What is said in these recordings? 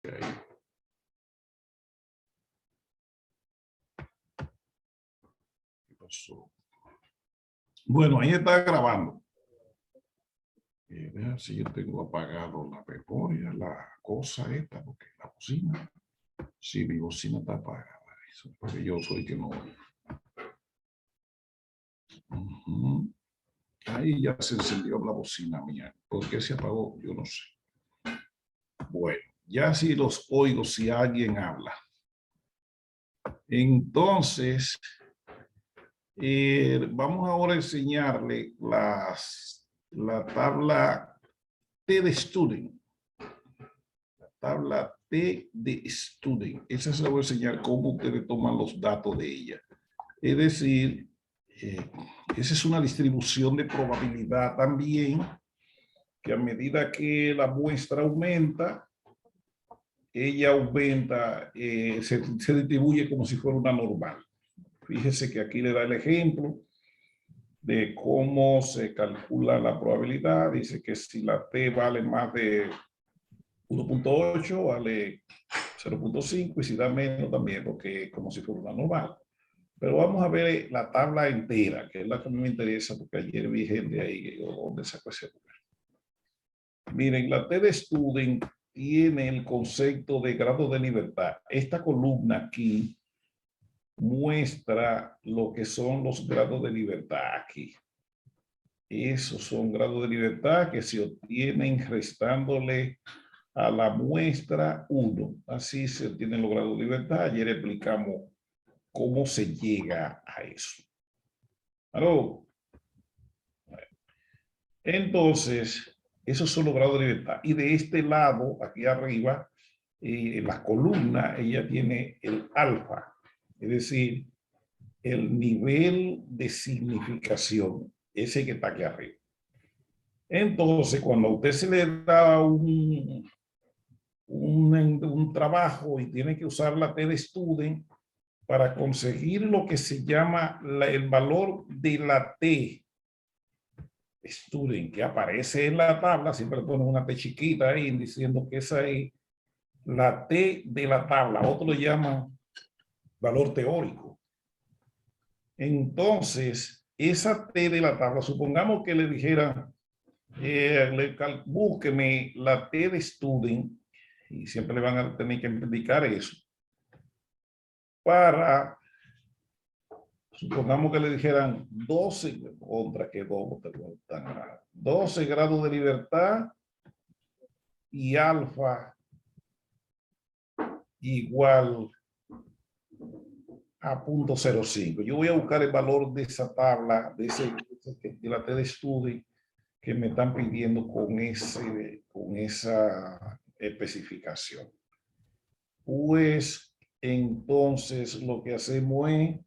Okay. ¿Qué pasó? Bueno, ahí está grabando. Vean si yo tengo apagado la memoria, la cosa esta, porque la bocina, si mi bocina está apagada, eso, porque yo soy que no. Ahí ya se encendió la bocina mía. ¿Por qué se apagó? Yo no sé. Bueno, ya si los oigo, si alguien habla. Entonces, vamos ahora a enseñarle la tabla T de Student. La tabla T de Student. Esa se la voy a enseñar cómo ustedes toman los datos de ella. Es decir, esa es una distribución de probabilidad también, que a medida que la muestra aumenta, ella aumenta, se distribuye como si fuera una normal. Fíjese que aquí le da el ejemplo de cómo se calcula la probabilidad. Dice que si la T vale más de 1.8, vale 0.5, y si da menos también, porque es como si fuera una normal. Pero vamos a ver la tabla entera, que es la que a mí me interesa, porque ayer vi gente ahí que yo, ¿dónde sacó ese número? Miren, la T de Student tiene el concepto de grado de libertad. Esta columna aquí muestra lo que son los grados de libertad aquí. Esos son grados de libertad que se obtienen restándole a la muestra 1. Así se obtienen los grados de libertad. Ayer explicamos cómo se llega a eso. ¿Aló? Entonces, esos son los grados de libertad. Y de este lado, aquí arriba, en la columna, ella tiene el alfa, es decir, el nivel de significación, ese que está aquí arriba. Entonces, cuando a usted se le da un trabajo y tiene que usar la T de Student para conseguir lo que se llama el valor de la T Student, que aparece en la tabla, siempre ponen una T chiquita ahí diciendo que esa es la T de la tabla. Otro le llama valor teórico. Entonces, esa T de la tabla, supongamos que le dijera, búsqueme la T de Student, y siempre le van a tener que indicar eso, para, supongamos que le dijeran 12, contra que 12 grados de libertad y alfa igual a 0.05. Yo voy a buscar el valor de esa tabla, de la T de Student que me están pidiendo con esa especificación. Pues entonces lo que hacemos es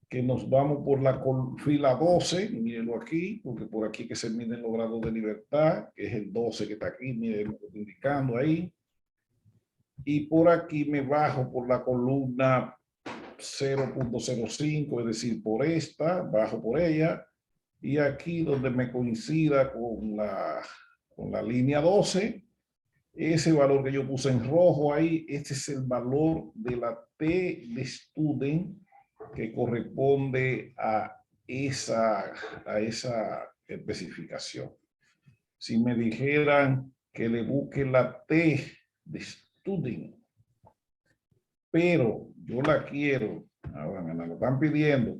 que nos vamos por la fila 12, mírenlo aquí, porque por aquí que se miden los grados de libertad, que es el 12 que está aquí, miren, me lo estoy indicando ahí. Y por aquí me bajo por la columna 0.05, es decir, por esta, bajo por ella, y aquí donde me coincida con la línea 12, ese valor que yo puse en rojo ahí, este es el valor de la T de Student que corresponde a esa especificación. Si me dijeran que le busque la T de Student, pero yo la quiero, ahora me la están pidiendo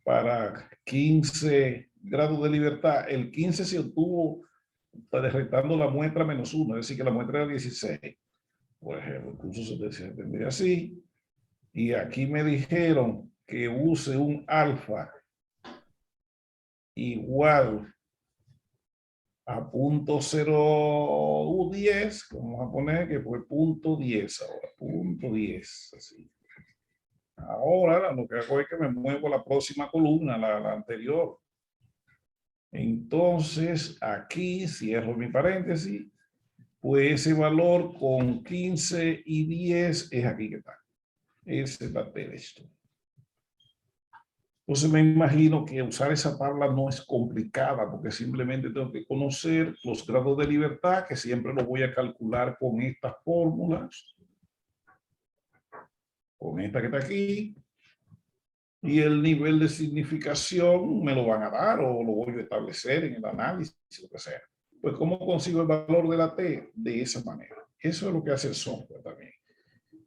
para 15 grados de libertad, el 15 se obtuvo restando la muestra -1, es decir, que la muestra era 16. Por ejemplo, incluso se tendría así. Y aquí me dijeron que use un alfa igual a 0.010, vamos a poner que fue 0.10 ahora, 0.10, así. Ahora lo que hago es que me muevo a la próxima columna, la anterior. Entonces, aquí cierro mi paréntesis, pues ese valor con 15 y 10 es aquí que está. Ese es la T de esto. Entonces me imagino que usar esa tabla no es complicada porque simplemente tengo que conocer los grados de libertad, que siempre lo voy a calcular con estas fórmulas, con esta que está aquí, y el nivel de significación me lo van a dar o lo voy a establecer en el análisis, lo que sea. Pues ¿cómo consigo el valor de la T? De esa manera. Eso es lo que hace el software también.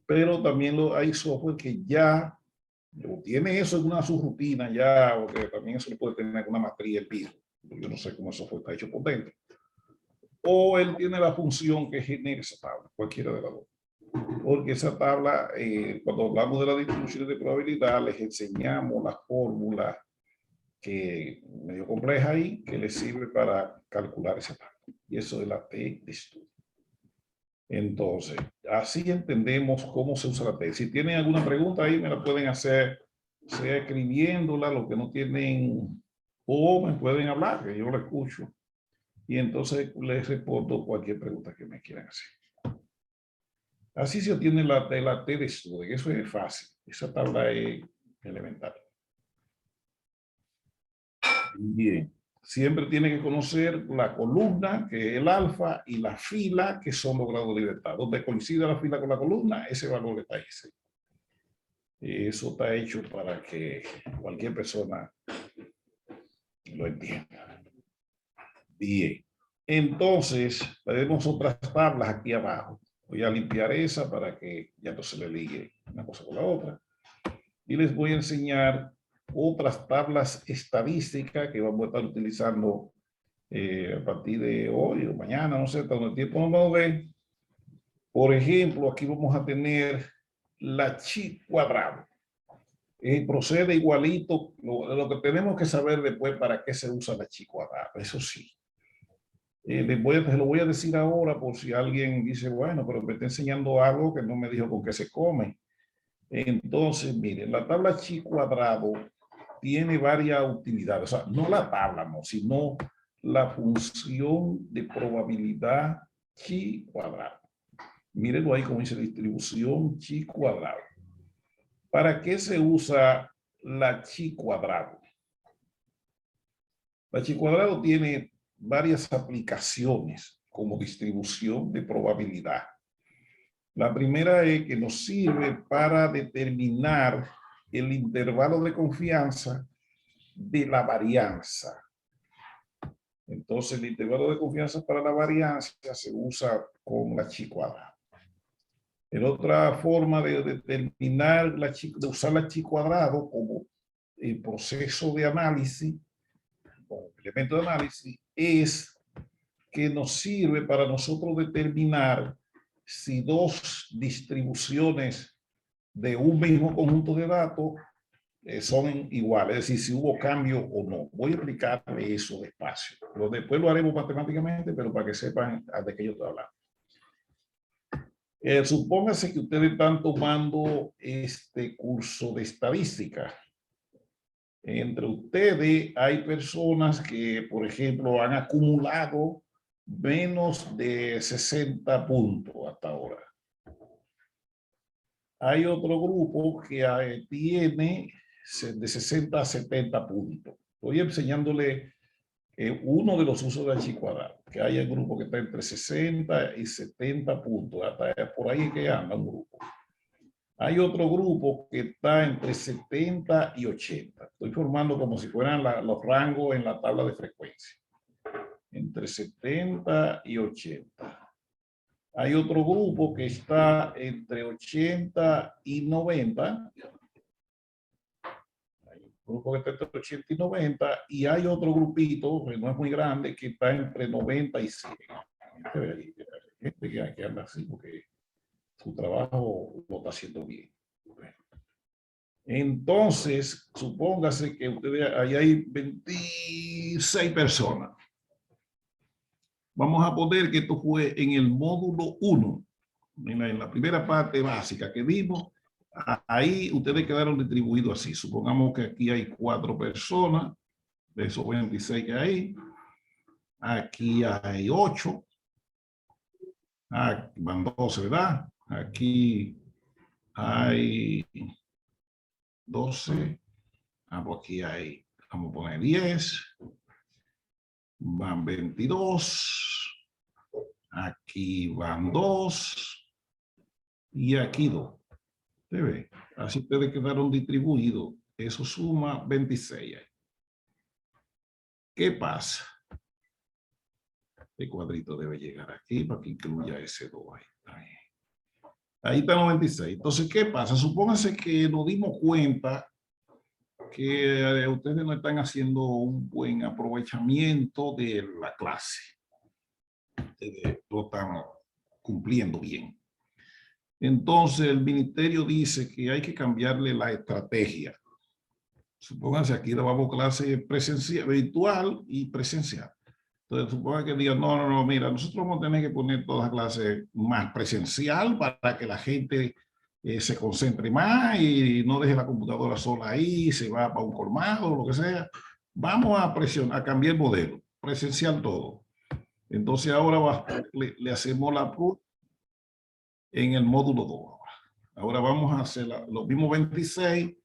Pero también hay software que ya tiene eso en una subrutina ya, o que también eso lo puede tener una matriz de piso. Yo no sé cómo el software está hecho por dentro. O él tiene la función que genera esa tabla, cualquiera de las dos. Porque esa tabla, cuando hablamos de la distribución de probabilidad, les enseñamos la fórmula que medio compleja ahí, que les sirve para calcular esa tabla. Y eso es la T de estudio. Entonces, así entendemos cómo se usa la T. Si tienen alguna pregunta ahí, me la pueden hacer, sea escribiéndola, lo que no tienen, o me pueden hablar, que yo la escucho. Y entonces les respondo cualquier pregunta que me quieran hacer. Así se obtiene la T de estudio. Eso es fácil. Esa tabla es elemental. Bien. Siempre tiene que conocer la columna, que es el alfa, y la fila, que son los grados de libertad. Donde coincide la fila con la columna, ese valor está ese. Eso está hecho para que cualquier persona lo entienda. Bien. Entonces, tenemos otras tablas aquí abajo. Voy a limpiar esa para que ya no se le ligue una cosa con la otra. Y les voy a enseñar otras tablas estadísticas que vamos a estar utilizando a partir de hoy o mañana, no sé, hasta donde el tiempo nos va a ver. Por ejemplo, aquí vamos a tener la chi cuadrado. Procede igualito. Lo que tenemos que saber después para qué se usa la chi cuadrado, eso sí. Se lo voy a decir ahora por si alguien dice, bueno, pero me está enseñando algo que no me dijo con qué se come. Entonces, miren, la tabla chi cuadrado tiene varias utilidades. O sea, no la tabla, no, sino la función de probabilidad chi cuadrado. Mírenlo ahí como dice distribución chi cuadrado. ¿Para qué se usa la chi cuadrado? La chi cuadrado tiene varias aplicaciones como distribución de probabilidad. La primera es que nos sirve para determinar el intervalo de confianza de la varianza. Entonces, el intervalo de confianza para la varianza se usa con la chi cuadrada. En otra forma de determinar de usar la chi cuadrado como el proceso de análisis, como elemento de análisis, es que nos sirve para nosotros determinar si dos distribuciones de un mismo conjunto de datos son iguales, es decir, si hubo cambio o no. Voy a explicarle eso despacio. Después lo haremos matemáticamente, pero para que sepan de qué yo estoy hablando. Supóngase que ustedes están tomando este curso de estadística. Entre ustedes hay personas que, por ejemplo, han acumulado menos de 60 puntos hasta ahora. Hay otro grupo que tiene de 60 a 70 puntos. Estoy enseñándole uno de los usos de chi cuadrado, que hay un grupo que está entre 60 y 70 puntos, hasta por ahí que anda un grupo. Hay otro grupo que está entre 70 y 80. Estoy formando como si fueran los rangos en la tabla de frecuencia. Entre 70 y 80. Hay otro grupo que está entre 80 y 90. Hay un grupo que está entre 80 y 90. Y hay otro grupito, que no es muy grande, que está entre 90 y 100. Gente que anda así porque su trabajo lo está haciendo bien. Entonces, supóngase que ustedes, ahí hay 26 personas. Vamos a poner que esto fue en el módulo 1, en la primera parte básica que vimos. Ahí ustedes quedaron distribuidos así. Supongamos que aquí hay 4 personas, de esos 26 que hay. Aquí hay 8. Aquí van 12, ¿verdad? Aquí hay 12. Pues aquí hay, vamos a poner 10. Van 22. Aquí van 2. Y aquí 2. ¿Se ve? Así ustedes quedaron distribuidos. Eso suma 26. ¿Qué pasa? El cuadrito debe llegar aquí para que incluya ese 2. Ahí está 96. Entonces, ¿qué pasa? Supóngase que nos dimos cuenta que ustedes no están haciendo un buen aprovechamiento de la clase. Lo están cumpliendo bien. Entonces, el ministerio dice que hay que cambiarle la estrategia. Supónganse aquí llevamos clase presencial, virtual y presencial. Entonces, supongan que digan, no, mira, nosotros vamos a tener que poner todas las clases más presencial para que la gente se concentre más y no deje la computadora sola ahí, se va para un colmado, lo que sea. Vamos a presionar, a cambiar el modelo, presencial todo. Entonces ahora le hacemos la prueba en el módulo 2. Ahora vamos a hacer los mismos 26.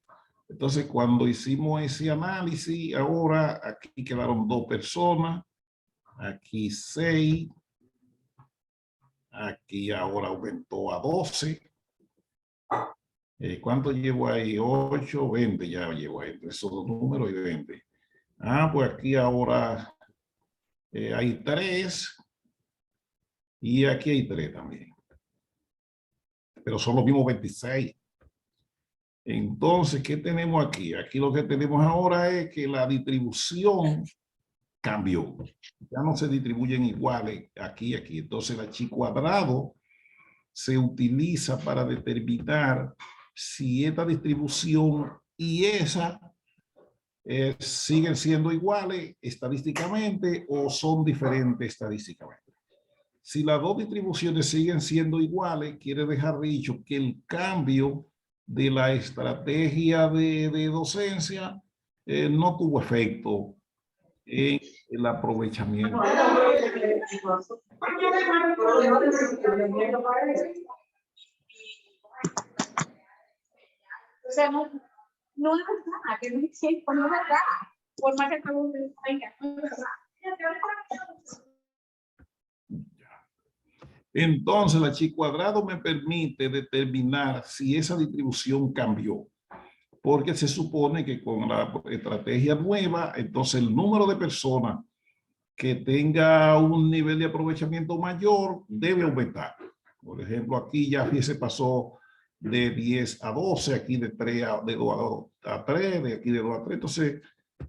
Entonces cuando hicimos ese análisis, ahora aquí quedaron 2 personas. Aquí 6, aquí ahora aumentó a 12. ¿Cuánto llevo ahí? 8, 20 ya llevo ahí, entre esos dos números y 20. Pues aquí ahora hay 3 y aquí hay 3 también. Pero son los mismos 26. Entonces, ¿qué tenemos aquí? Aquí lo que tenemos ahora es que la distribución cambió. Ya no se distribuyen iguales aquí y aquí. Entonces, el chi cuadrado se utiliza para determinar si esta distribución y esa siguen siendo iguales estadísticamente o son diferentes estadísticamente. Si las dos distribuciones siguen siendo iguales, quiere dejar dicho que el cambio de la estrategia de docencia no tuvo efecto en el aprovechamiento. O sea, no es verdad, que no es cierto, no es verdad. Por más que estamos en venga, no es verdad. Entonces, la chi cuadrado me permite determinar si esa distribución cambió. Porque se supone que con la estrategia nueva, entonces el número de personas que tenga un nivel de aprovechamiento mayor debe aumentar. Por ejemplo, aquí ya se pasó de 10 a 12, aquí de 3 de 2 a 3, de aquí de 2 a 3. Entonces,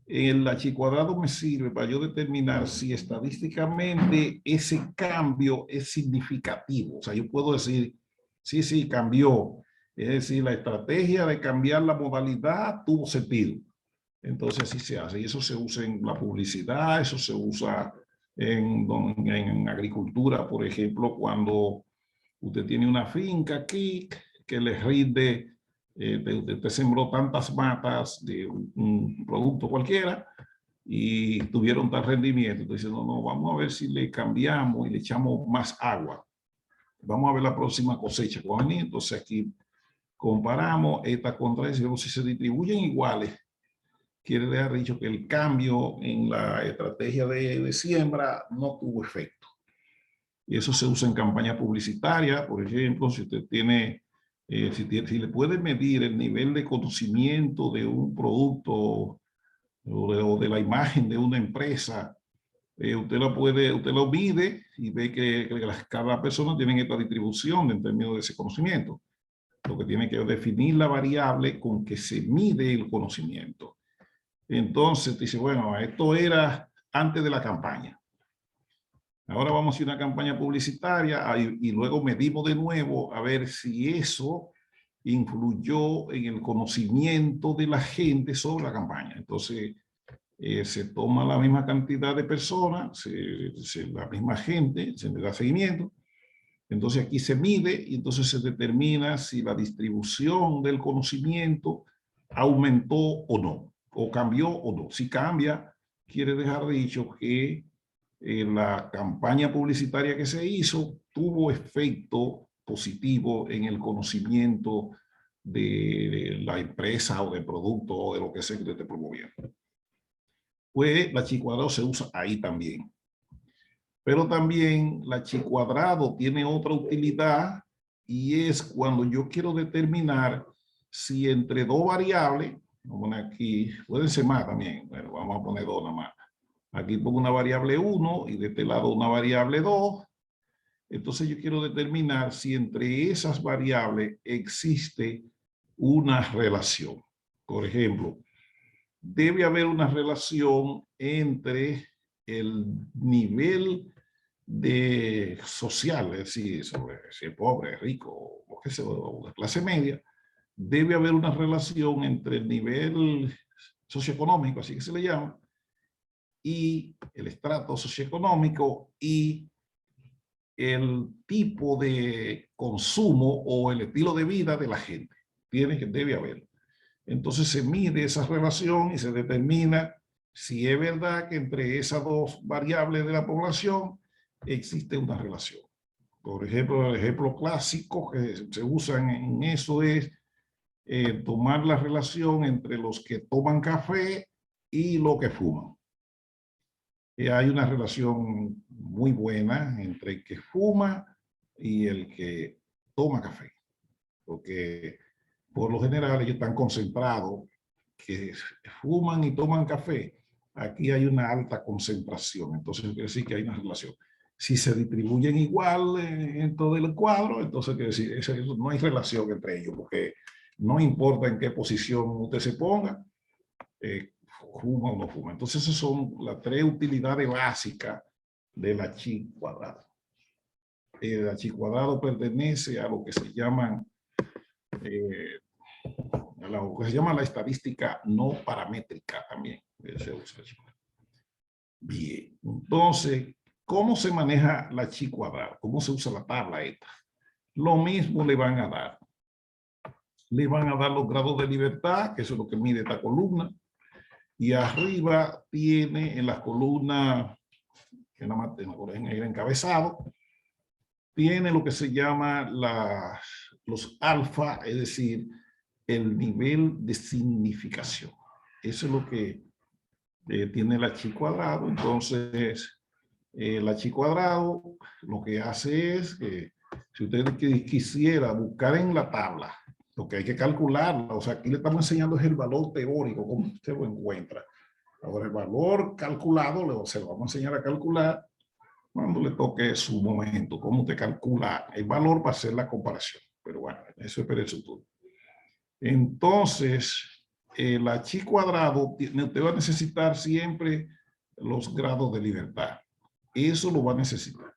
el chi cuadrado me sirve para yo determinar si estadísticamente ese cambio es significativo. O sea, yo puedo decir, sí, cambió. Es decir, la estrategia de cambiar la modalidad tuvo sentido. Entonces así se hace. Y eso se usa en la publicidad, eso se usa en agricultura, por ejemplo, cuando usted tiene una finca aquí que le rinde, usted sembró tantas matas de un producto cualquiera y tuvieron tal rendimiento. Entonces, no, vamos a ver si le cambiamos y le echamos más agua. Vamos a ver la próxima cosecha. Entonces aquí comparamos esta contra esa, si se distribuyen iguales, quiere dejar dicho que el cambio en la estrategia de siembra no tuvo efecto. Y eso se usa en campaña publicitaria, por ejemplo, si usted tiene, si le puede medir el nivel de conocimiento de un producto o de la imagen de una empresa, usted lo mide y ve que cada persona tiene esta distribución en términos de ese conocimiento. Lo que tiene que definir la variable con que se mide el conocimiento. Entonces dice, bueno, esto era antes de la campaña. Ahora vamos a hacer una campaña publicitaria y luego medimos de nuevo a ver si eso influyó en el conocimiento de la gente sobre la campaña. Entonces se toma la misma cantidad de personas, la misma gente, se le da seguimiento. Entonces aquí se mide y entonces se determina si la distribución del conocimiento aumentó o no, o cambió o no. Si cambia, quiere dejar dicho que la campaña publicitaria que se hizo tuvo efecto positivo en el conocimiento de la empresa o del producto o de lo que sea que usted esté promoviendo. Pues la chi cuadrado se usa ahí también. Pero también la chi cuadrado tiene otra utilidad y es cuando yo quiero determinar si entre dos variables, vamos a poner aquí, pueden ser más también, bueno, vamos a poner dos nada más. Aquí pongo una variable 1 y de este lado una variable 2. Entonces yo quiero determinar si entre esas variables existe una relación. Por ejemplo, debe haber una relación entre el nivel de social, es decir, sobre si es pobre, rico, o qué sé yo, o de clase media, debe haber una relación entre el nivel socioeconómico, así que se le llama, y el estrato socioeconómico y el tipo de consumo o el estilo de vida de la gente. Debe haber. Entonces se mide esa relación y se determina si es verdad que entre esas dos variables de la población existe una relación. Por ejemplo, el ejemplo clásico que se usa en eso es tomar la relación entre los que toman café y los que fuman. Hay una relación muy buena entre el que fuma y el que toma café, porque por lo general ellos están concentrados, que fuman y toman café. Aquí hay una alta concentración, entonces quiere decir que hay una relación. Si se distribuyen igual en todo el cuadro, entonces quiere decir no hay relación entre ellos, porque no importa en qué posición usted se ponga, fuma o no fuma. Entonces esas son las tres utilidades básicas de la chi cuadrada. La chi cuadrado pertenece a lo que se llaman a lo que se llama la estadística no paramétrica también. Se usa. Bien, entonces, ¿cómo se maneja la chi cuadrada? ¿Cómo se usa la tabla esta? Lo mismo le van a dar. Le van a dar los grados de libertad, que eso es lo que mide esta columna. Y arriba tiene en las columnas, que nada más tengo en el encabezado, tiene lo que se llama los alfa, es decir, el nivel de significación. Eso es lo que tiene la chi cuadrado. Entonces, la chi cuadrado lo que hace es que si usted quisiera buscar en la tabla, lo que hay que calcularla, o sea, aquí le estamos enseñando es el valor teórico, cómo usted lo encuentra. Ahora, el valor calculado, se lo vamos a enseñar a calcular cuando le toque su momento, cómo usted calcula el valor para hacer la comparación. Pero bueno, eso es para el futuro. Entonces, la chi cuadrado, usted va a necesitar siempre los grados de libertad. Eso lo va a necesitar.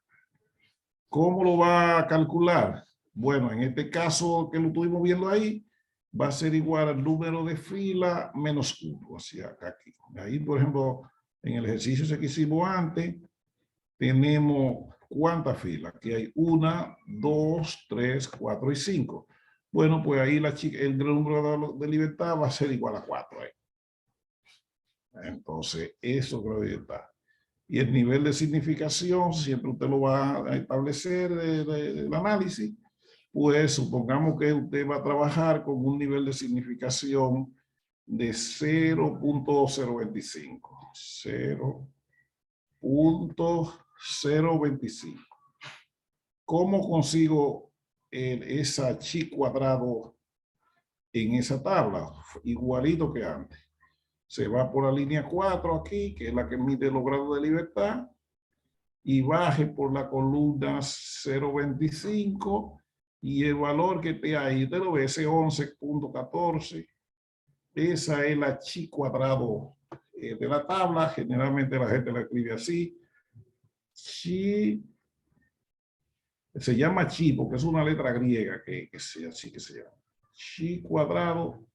¿Cómo lo va a calcular? Bueno, en este caso que lo estuvimos viendo ahí, va a ser igual al número de fila menos 1. Así acá, aquí. Ahí, por ejemplo, en el ejercicio que hicimos antes, tenemos ¿cuántas filas? Aquí hay 1, 2, 3, 4 y 5. Bueno, pues ahí el número de libertad va a ser igual a 4. Entonces, eso creo que está. Y el nivel de significación, siempre usted lo va a establecer del análisis, pues supongamos que usted va a trabajar con un nivel de significación de 0.025. 0.025. ¿Cómo consigo esa chi cuadrado en esa tabla? Igualito que antes. Se va por la línea 4 aquí, que es la que mide los grados de libertad, y baje por la columna 0.25 y el valor que esté ahí, usted lo ve, ese 11.14. Esa es la chi cuadrado de la tabla. Generalmente la gente la escribe así. Chi, se llama chi porque es una letra griega que así que se llama. Chi cuadrado.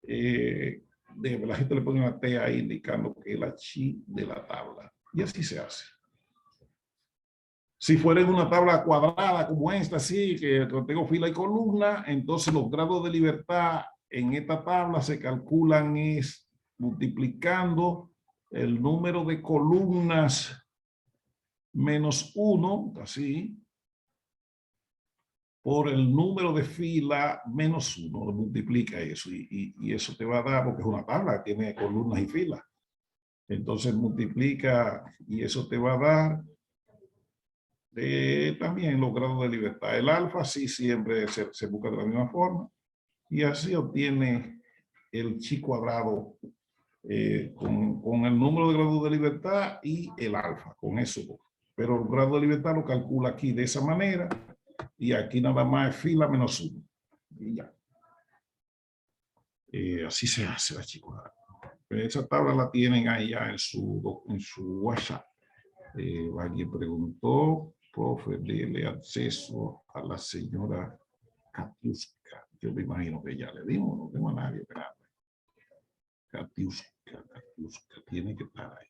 La gente le pone una T ahí indicando que es la chi de la tabla. Y así se hace. Si fuera en una tabla cuadrada como esta, así, que tengo fila y columna, entonces los grados de libertad en esta tabla se calculan es multiplicando el número de columnas menos 1, así, por el número de fila menos 1, multiplica eso y eso te va a dar, porque es una tabla, tiene columnas y filas. Entonces multiplica y eso te va a dar también los grados de libertad. El alfa sí siempre se busca de la misma forma y así obtiene el chi cuadrado con el número de grados de libertad y el alfa, con eso. Pero el grado de libertad lo calcula aquí de esa manera y aquí nada más es fila menos 1. Y ya. Así se hace la chi cuadrada. Esa tabla la tienen ahí ya en su WhatsApp. Alguien preguntó, profe, dele acceso a la señora Katiuska. Yo me imagino que ya le dimos, no tengo a nadie esperando. Katiuska tiene que estar ahí.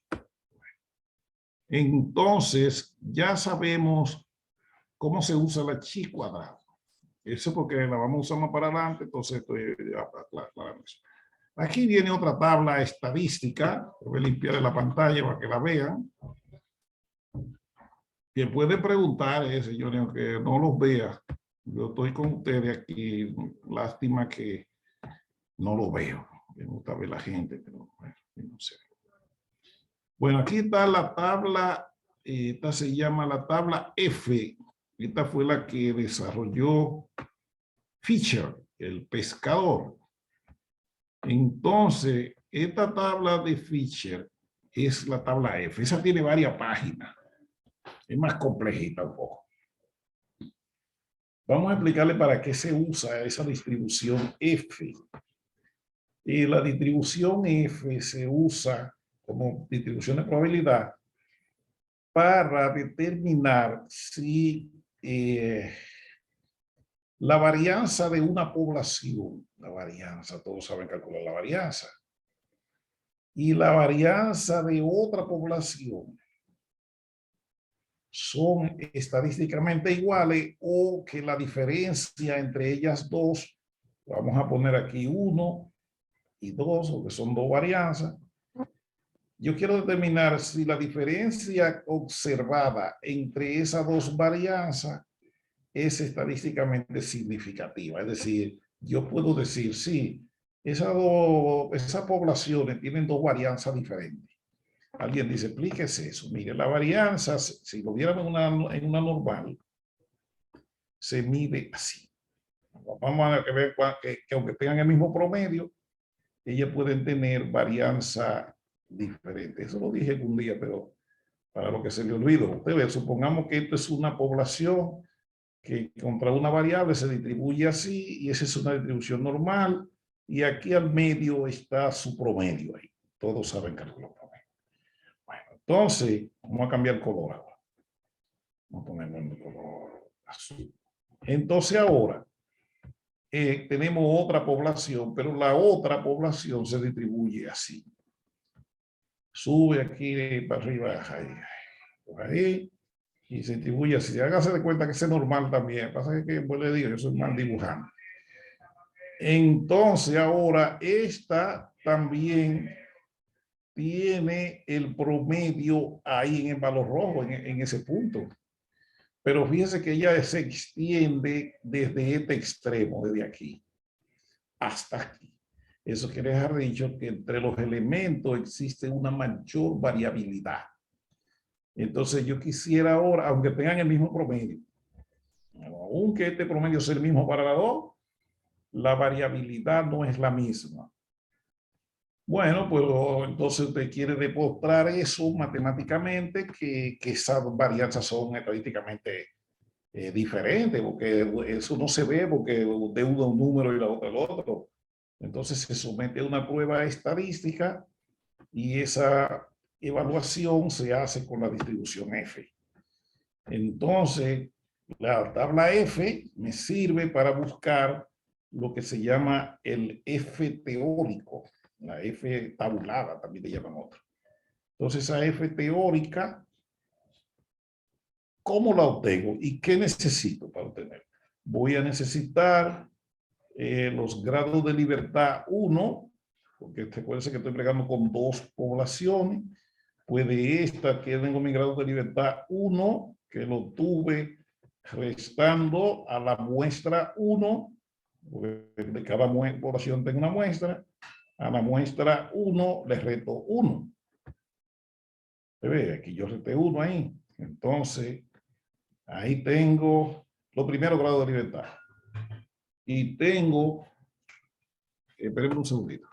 Entonces, ya sabemos cómo se usa la chi cuadrada. Eso porque la vamos a usar más para adelante, entonces estoy aclarando eso. Aquí viene otra tabla estadística. Voy a limpiar la pantalla para que la vean. Quien puede preguntar, señores, aunque no los vea, yo estoy con ustedes aquí. Lástima que no lo veo. Me gusta ver la gente, pero bueno, no sé. Bueno, aquí está la tabla. Esta se llama la tabla F. Esta fue la que desarrolló Fisher, el pescador. Entonces, esta tabla de Fisher es la tabla F. Esa tiene varias páginas. Es más complejita un poco. Vamos a explicarle para qué se usa esa distribución F. La distribución F se usa como distribución de probabilidad para determinar si la varianza de una población, la varianza, todos saben calcular la varianza, y la varianza de otra población son estadísticamente iguales o que la diferencia entre ellas dos, vamos a poner aquí 1 y 2, porque son dos varianzas. Yo quiero determinar si la diferencia observada entre esas dos varianzas es estadísticamente significativa. Es decir, yo puedo decir, sí, esas poblaciones tienen dos varianzas diferentes. Alguien dice, explíquese eso. Mire, la varianza, si lo viéramos en una normal, se mide así. Vamos a ver que aunque tengan el mismo promedio, ellas pueden tener varianza diferente. Eso lo dije un día, pero para lo que se le olvidó. Usted ve, supongamos que esto es una población que contra una variable se distribuye así, y esa es una distribución normal, y aquí al medio está su promedio ahí. Todos saben calcular promedio. Bueno, entonces, vamos a cambiar el color ahora. Vamos a ponerlo en el color azul. Entonces ahora, tenemos otra población, pero la otra población se distribuye así. Sube aquí para arriba, ahí, por ahí, y se distribuye así. Hágase de cuenta que es normal también. Pasa que, pues le digo, yo soy mal dibujando. Entonces ahora esta también tiene el promedio ahí en el valor rojo, en ese punto. Pero fíjense que ella se extiende desde este extremo, desde aquí, hasta aquí. Eso quiere dejar dicho que entre los elementos existe una mayor variabilidad. Entonces yo quisiera ahora, aunque tengan el mismo promedio, aunque este promedio sea el mismo para las dos, la variabilidad no es la misma. Bueno, pues entonces usted quiere demostrar eso matemáticamente, que esas varianzas son estadísticamente diferentes, porque eso no se ve porque de uno un número y la otra el otro. Entonces se somete a una prueba estadística y esa evaluación se hace con la distribución F. Entonces, la tabla F me sirve para buscar lo que se llama el F teórico, la F tabulada, también le llaman otro. Entonces, esa F teórica, ¿cómo la obtengo y qué necesito para obtener? Voy a necesitar los grados de libertad 1, porque recuerden que estoy plegando con dos poblaciones. Pues de esta que tengo mi grado de libertad 1, que lo tuve restando a la muestra 1, de cada población tengo una muestra, a la muestra 1 le resto 1. ¿Se ve? Aquí yo resté 1 ahí. Entonces, ahí tengo los primeros grados de libertad. Y tengo, espérenme un segundito.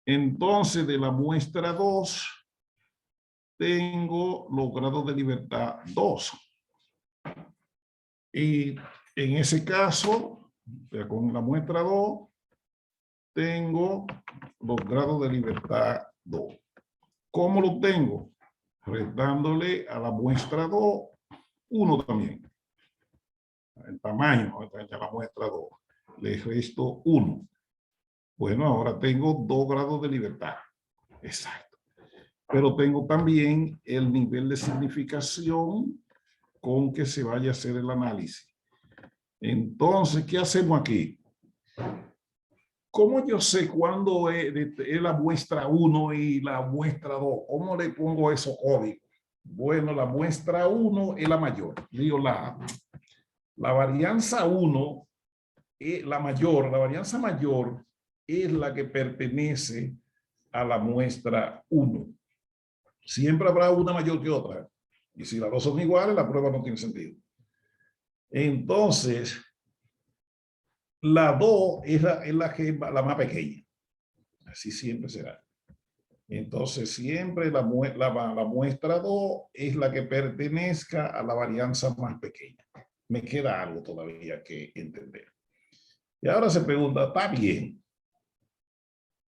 Entonces, de la muestra 2, tengo los grados de libertad 2. Y en ese caso, con la muestra 2, tengo los grados de libertad 2. ¿Cómo lo tengo? Restándole a la muestra 2, 1 también. El tamaño de la muestra 2. Le resto 1. Bueno, ahora tengo 2 grados de libertad. Exacto. Pero tengo también el nivel de significación con que se vaya a hacer el análisis. Entonces, ¿qué hacemos aquí? ¿Cómo yo sé cuándo es la muestra 1 y la muestra 2? ¿Cómo le pongo esos códigos? Bueno, la muestra 1 es la mayor. Digo, la varianza 1 es la mayor. La varianza mayor es la que pertenece a la muestra 1. Siempre habrá una mayor que otra. Y si las dos son iguales, la prueba no tiene sentido. Entonces, la 2 es la más pequeña. Así siempre será. Entonces, siempre la muestra 2 es la que pertenezca a la varianza más pequeña. Me queda algo todavía que entender. Y ahora se pregunta, ¿está bien?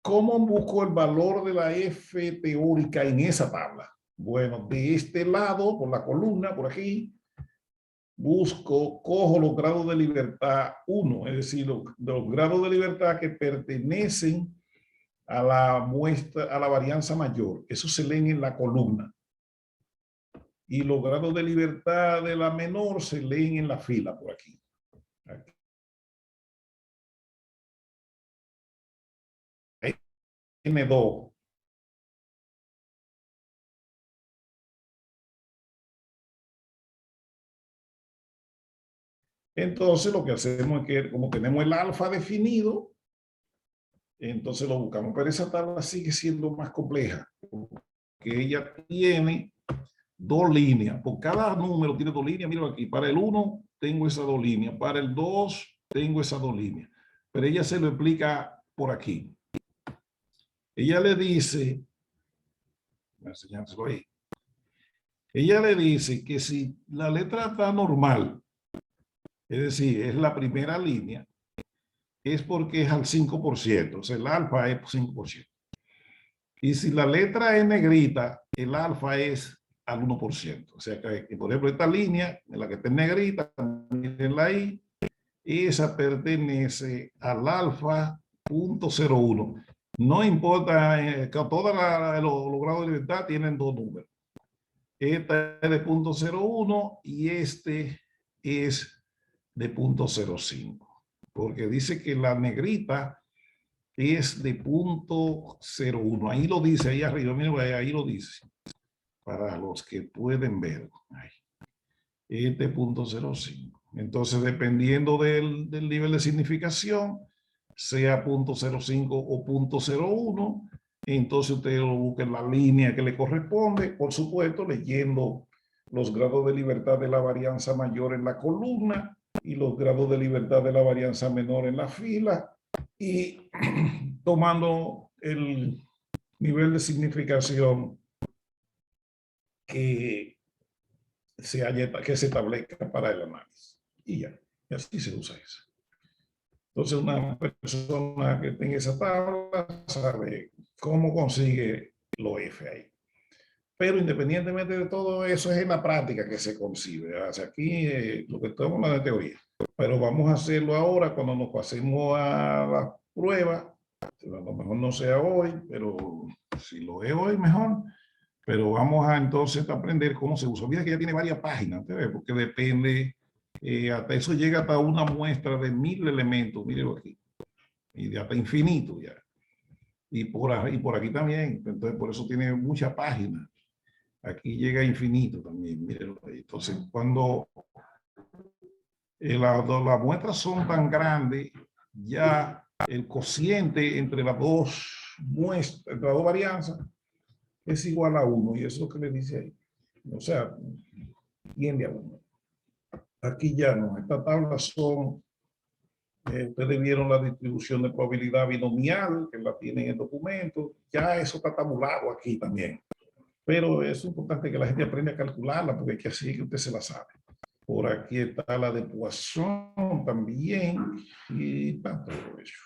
¿Cómo busco el valor de la F teórica en esa tabla? Bueno, de este lado, por la columna, por aquí, cojo los grados de libertad 1, es decir, los grados de libertad que pertenecen a la muestra, a la varianza mayor. Eso se leen en la columna. Y los grados de libertad de la menor se leen en la fila por aquí. M2. Entonces lo que hacemos es que como tenemos el alfa definido, entonces lo buscamos. Pero esa tabla sigue siendo más compleja, porque ella tiene 2 líneas. Por cada número tiene 2 líneas. Mira aquí, para el 1 tengo esas 2 líneas. Para el 2 tengo esas 2 líneas. Pero ella se lo explica por aquí. Ella le dice, voy a enseñárselo ahí. Ella le dice que si la letra está normal, es decir, es la primera línea, es porque es al 5%. O sea, el alfa es 5%. Y si la letra es negrita, el alfa es al 1%. O sea, que por ejemplo, esta línea, en la que está en negrita, mírenla ahí, esa pertenece al alfa 0.01. No importa, que todos los grados de libertad tienen 2 números. Esta es de 0.01 y este es de 0.05. Porque dice que la negrita es de 0.01. Ahí lo dice, ahí arriba, miren, ahí lo dice. Para los que pueden ver. Este 0.05. Entonces, dependiendo del nivel de significación, sea 0.05 o 0.01, entonces usted lo busca en la línea que le corresponde, por supuesto, leyendo los grados de libertad de la varianza mayor en la columna y los grados de libertad de la varianza menor en la fila, y tomando el nivel de significación que se establezca para el análisis. Y ya, y así se usa eso. Entonces, una persona que tenga esa tabla sabe cómo consigue los F ahí. Pero independientemente de todo eso, es en la práctica que se concibe. O sea, aquí lo que estamos hablando de teoría. Pero vamos a hacerlo ahora cuando nos pasemos a la prueba. A lo mejor no sea hoy, pero si lo es hoy, mejor. Pero vamos a entonces aprender cómo se usa. Mira que ya tiene varias páginas, porque depende, hasta eso llega hasta una muestra de 1000 elementos, mírenlo aquí, y de hasta infinito ya. Y por aquí también, entonces por eso tiene muchas páginas. Aquí llega a infinito también, mírenlo ahí. Entonces, cuando las muestras son tan grandes, ya el cociente entre las dos muestras, entre las dos varianzas, es igual a 1, y eso es lo que le dice ahí. O sea, tiende a 1. Aquí ya no, estas tablas son, ustedes vieron la distribución de probabilidad binomial, que la tienen en el documento, ya eso está tabulado aquí también. Pero es importante que la gente aprenda a calcularla, porque que así que usted se la sabe. Por aquí está la de Poisson también, y está todo eso.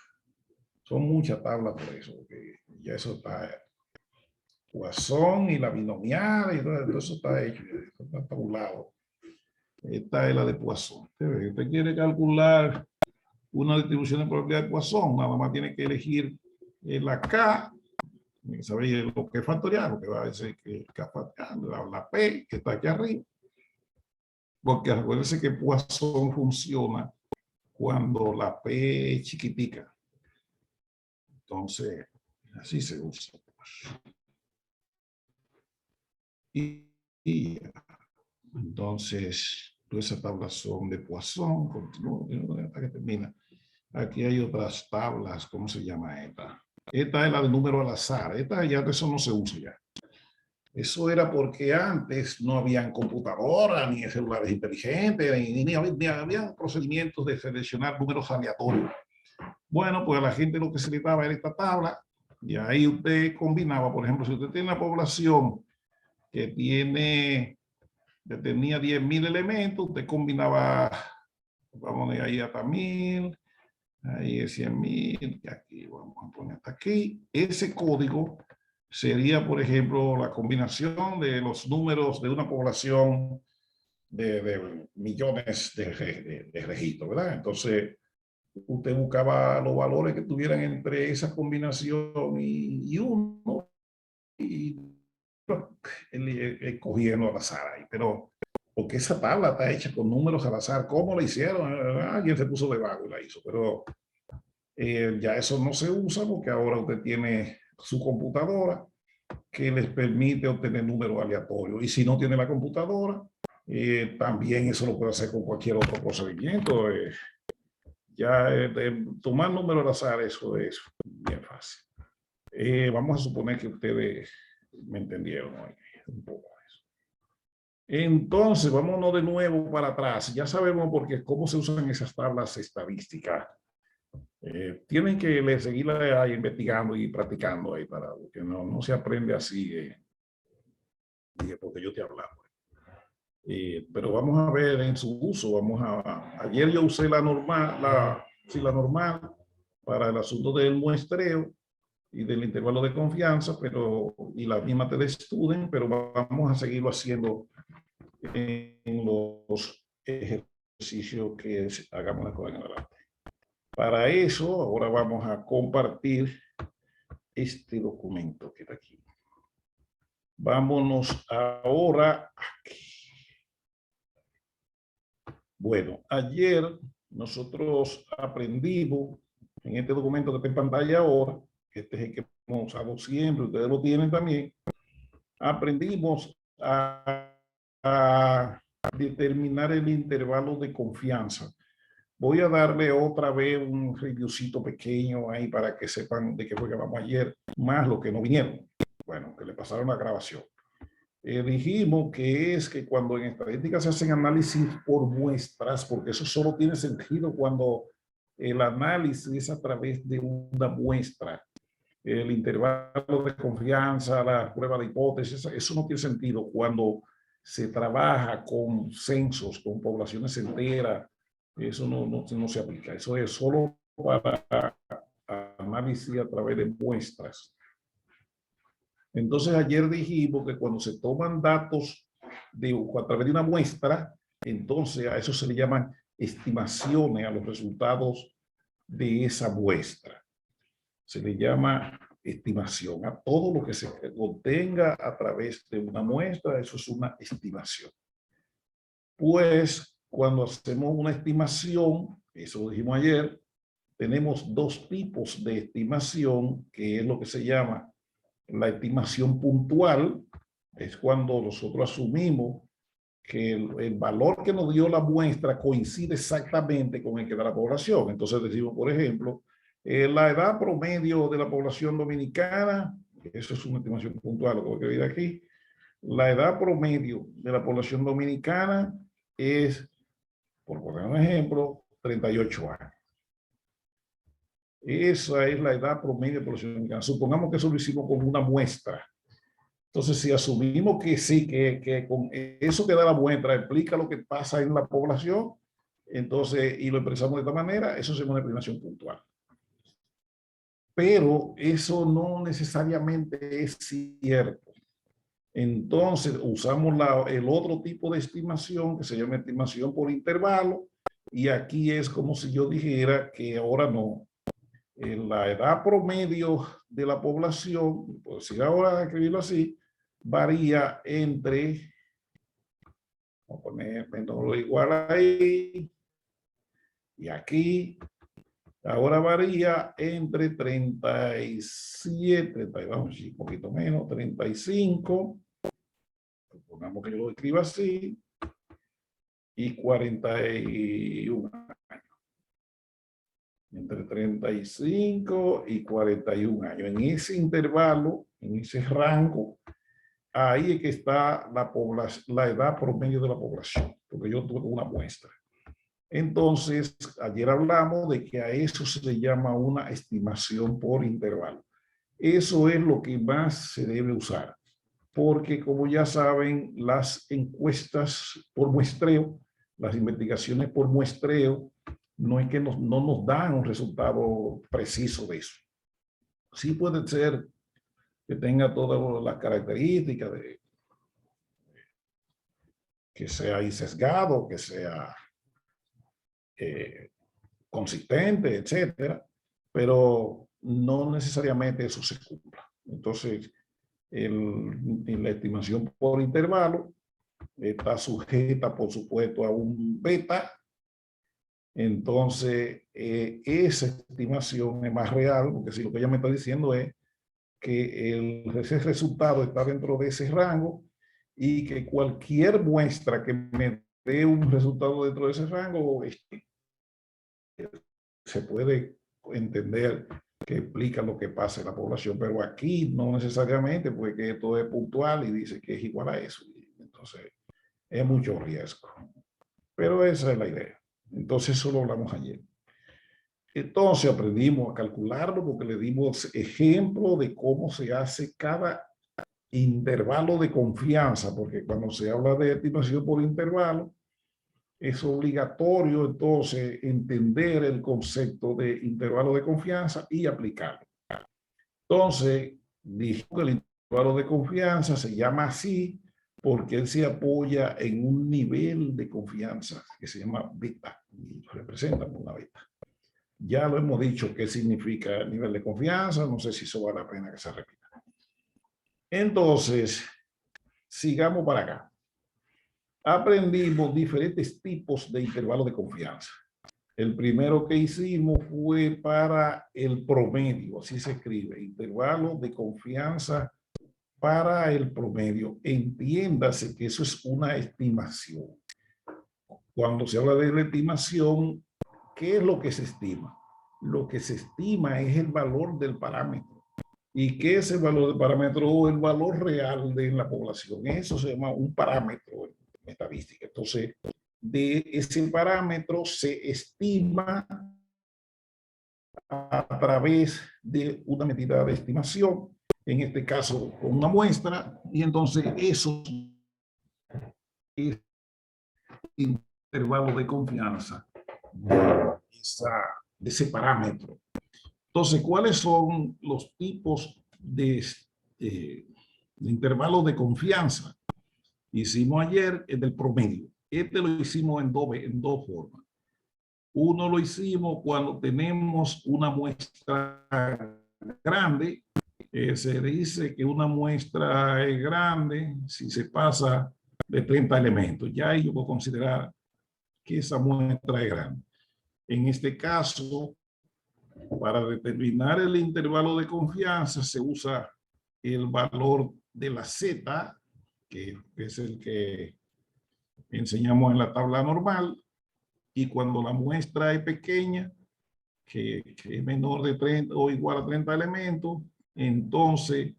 Son muchas tablas por eso, porque ya eso está Poisson y la binomial, y todo eso está hecho, está tabulado. Esta es la de Poisson. Usted quiere calcular una distribución de probabilidad de Poisson, nada más tiene que elegir la K, saber lo que es factorial, lo que va a decir que K factorial, la P, que está aquí arriba. Porque acuérdense que Poisson funciona cuando la P es chiquitica. Entonces, así se usa. Y entonces, todas esas tablas son de Poisson, continúa hasta que termina. Aquí hay otras tablas, ¿cómo se llama esta? Esta es la de número al azar. Esta ya eso no se usa ya. Eso era porque antes no habían computadoras, ni celulares inteligentes, ni habían procedimientos de seleccionar números aleatorios. Bueno, pues a la gente lo que se le daba era esta tabla, y ahí usted combinaba, por ejemplo, si usted tiene una población que tenía 10.000 elementos, usted combinaba, vamos a poner ahí hasta 1.000, ahí es 100.000, y aquí vamos a poner hasta aquí. Ese código sería, por ejemplo, la combinación de los números de una población de millones de registros, ¿verdad? Entonces, usted buscaba los valores que tuvieran entre esa combinación y uno, y escogiendo al azar ahí. Pero, porque esa tabla está hecha con números al azar, ¿cómo la hicieron? Alguien se puso de vago y la hizo, pero ya eso no se usa porque ahora usted tiene su computadora que les permite obtener números aleatorios. Y si no tiene la computadora, también eso lo puede hacer con cualquier otro procedimiento. Ya tomar números al azar, eso es bien fácil. Vamos a suponer que ustedes me entendieron un poco eso. Entonces, vámonos de nuevo para atrás. Ya sabemos porque cómo se usan esas tablas estadísticas. Tienen que seguir investigando y practicando ahí para que no se aprende así porque yo te hablaba. Pero vamos a ver en su uso. Ayer yo usé la normal, la normal para el asunto del muestreo y del intervalo de confianza, y la misma de Student, pero vamos a seguirlo haciendo en los ejercicios que hagamos la escuela en adelante. Para eso, ahora vamos a compartir este documento que está aquí. Vámonos ahora aquí. Bueno, ayer nosotros aprendimos en este documento que está en pantalla ahora, que este es el que hemos usado siempre, ustedes lo tienen también, aprendimos a determinar el intervalo de confianza. Voy a darle otra vez un reviewcito pequeño ahí para que sepan de qué fue que hablamos ayer, más lo que no vinieron. Bueno, que le pasaron la grabación. Dijimos que es que cuando en estadística se hacen análisis por muestras, porque eso solo tiene sentido cuando el análisis es a través de una muestra. El intervalo de confianza, la prueba de hipótesis, eso no tiene sentido cuando se trabaja con censos, con poblaciones enteras. Eso no se aplica. Eso es solo para análisis a través de muestras. Entonces ayer dijimos que cuando se toman datos a través de una muestra, entonces a eso se le llaman estimaciones a los resultados de esa muestra. Se le llama estimación a todo lo que se obtenga a través de una muestra, eso es una estimación. Pues cuando hacemos una estimación, eso lo dijimos ayer, tenemos dos tipos de estimación, que es lo que se llama la estimación puntual, Es cuando nosotros asumimos que el valor que nos dio la muestra coincide exactamente con el que da la población. Entonces decimos, por ejemplo, la edad promedio de la población dominicana, eso es una estimación puntual, lo que viene aquí, la edad promedio de la población dominicana es, por poner un ejemplo, 38 años. Esa es la edad promedio de la población dominicana. Supongamos que eso lo hicimos con una muestra. Entonces, si asumimos que sí, que con eso que da la muestra explica lo que pasa en la población, entonces, y lo expresamos de esta manera, eso es una estimación puntual. Pero eso no necesariamente es cierto. Entonces, usamos el otro tipo de estimación que se llama estimación por intervalo, y aquí es como si yo dijera que ahora no. En la edad promedio de la población, por decir ahora, escribirlo así, varía entre, vamos a poner menor igual ahí, y aquí, ahora varía entre 37, vamos, un poquito menos, 35, supongamos que yo lo escriba así, y 41 años. Entre 35 y 41 años. En ese intervalo, en ese rango, ahí es que está la edad promedio de la población, porque yo tuve una muestra. Entonces, ayer hablamos de que a eso se le llama una estimación por intervalo. Eso es lo que más se debe usar, porque como ya saben, las encuestas por muestreo, las investigaciones por muestreo, no es que no nos dan un resultado preciso de eso. Sí puede ser que tenga todas las características de que sea sesgado, que sea consistente, etcétera, pero no necesariamente eso se cumpla. Entonces, la estimación por intervalo está sujeta, por supuesto, a un beta. Entonces, esa estimación es más real, porque si lo que ella me está diciendo es que ese resultado está dentro de ese rango y que cualquier muestra que me dé un resultado dentro de ese rango se puede entender que explica lo que pasa en la población, pero aquí no necesariamente, porque esto es puntual y dice que es igual a eso. Entonces, es mucho riesgo. Pero esa es la idea. Entonces, eso lo hablamos ayer. Entonces, aprendimos a calcularlo porque le dimos ejemplo de cómo se hace cada intervalo de confianza, porque cuando se habla de estimación por intervalo, es obligatorio entonces entender el concepto de intervalo de confianza y aplicarlo. Entonces, dijo que el intervalo de confianza se llama así porque él se apoya en un nivel de confianza que se llama beta, y lo representa por una beta. Ya lo hemos dicho qué significa el nivel de confianza, no sé si eso vale la pena que se repita. Entonces, sigamos para acá. Aprendimos diferentes tipos de intervalos de confianza. El primero que hicimos fue para el promedio, así se escribe, intervalo de confianza para el promedio. Entiéndase que eso es una estimación. Cuando se habla de la estimación, ¿qué es lo que se estima? Lo que se estima es el valor del parámetro. ¿Y qué es el valor del parámetro? El valor real de la población. Eso se llama un parámetro en estadística. Entonces, de ese parámetro se estima a través de una medida de estimación, en este caso con una muestra, y entonces eso es intervalo de confianza de ese parámetro. Entonces, ¿cuáles son los tipos de intervalos de confianza? Hicimos ayer el del promedio. Este lo hicimos en dos formas. Uno lo hicimos cuando tenemos una muestra grande. Se dice que una muestra es grande si se pasa de 30 elementos. Ya yo puedo considerar que esa muestra es grande. En este caso, para determinar el intervalo de confianza se usa el valor de la Z, que es el que enseñamos en la tabla normal, y cuando la muestra es pequeña, que es menor de 30 o igual a 30 elementos, entonces,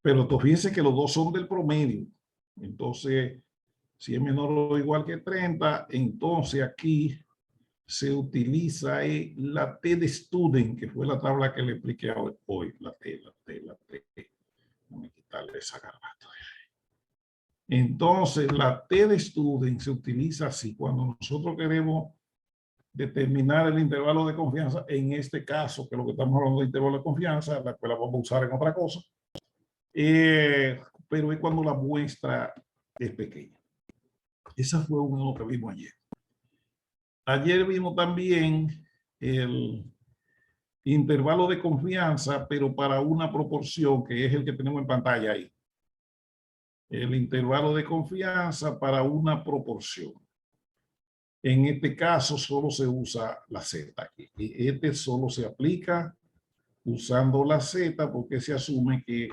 pero fíjense que los dos son del promedio. Entonces, si es menor o igual que 30, entonces aquí se utiliza la T de student, que fue la tabla que le expliqué hoy. La T. Déjame quitarle esa garabato. Entonces, la T de student se utiliza así cuando nosotros queremos determinar el intervalo de confianza. En este caso, que lo que estamos hablando de intervalo de confianza, la cual la vamos a usar en otra cosa, pero es cuando la muestra es pequeña. Esa fue uno de los que vimos ayer. Ayer vimos también el intervalo de confianza, pero para una proporción que es el que tenemos en pantalla ahí. El intervalo de confianza para una proporción. En este caso solo se usa la Z aquí. Este solo se aplica usando la Z porque se asume que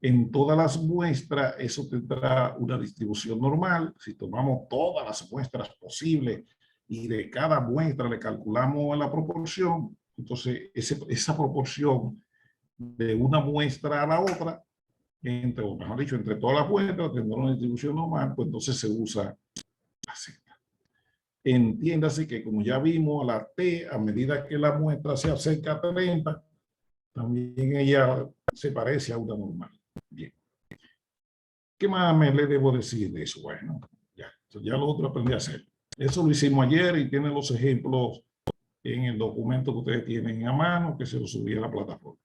en todas las muestras eso tendrá una distribución normal. Si tomamos todas las muestras posibles y de cada muestra le calculamos la proporción, entonces esa proporción de una muestra a la otra, o mejor dicho, entre todas las muestras tendrá una distribución normal, pues entonces se usa la Z. Entiéndase que como ya vimos, la T, a medida que la muestra se acerca a 30, también ella se parece a una normal. Bien. ¿Qué más me le debo decir de eso? Bueno, ya lo otro aprendí a hacer. Eso lo hicimos ayer y tienen los ejemplos en el documento que ustedes tienen a mano, que se lo subí a la plataforma.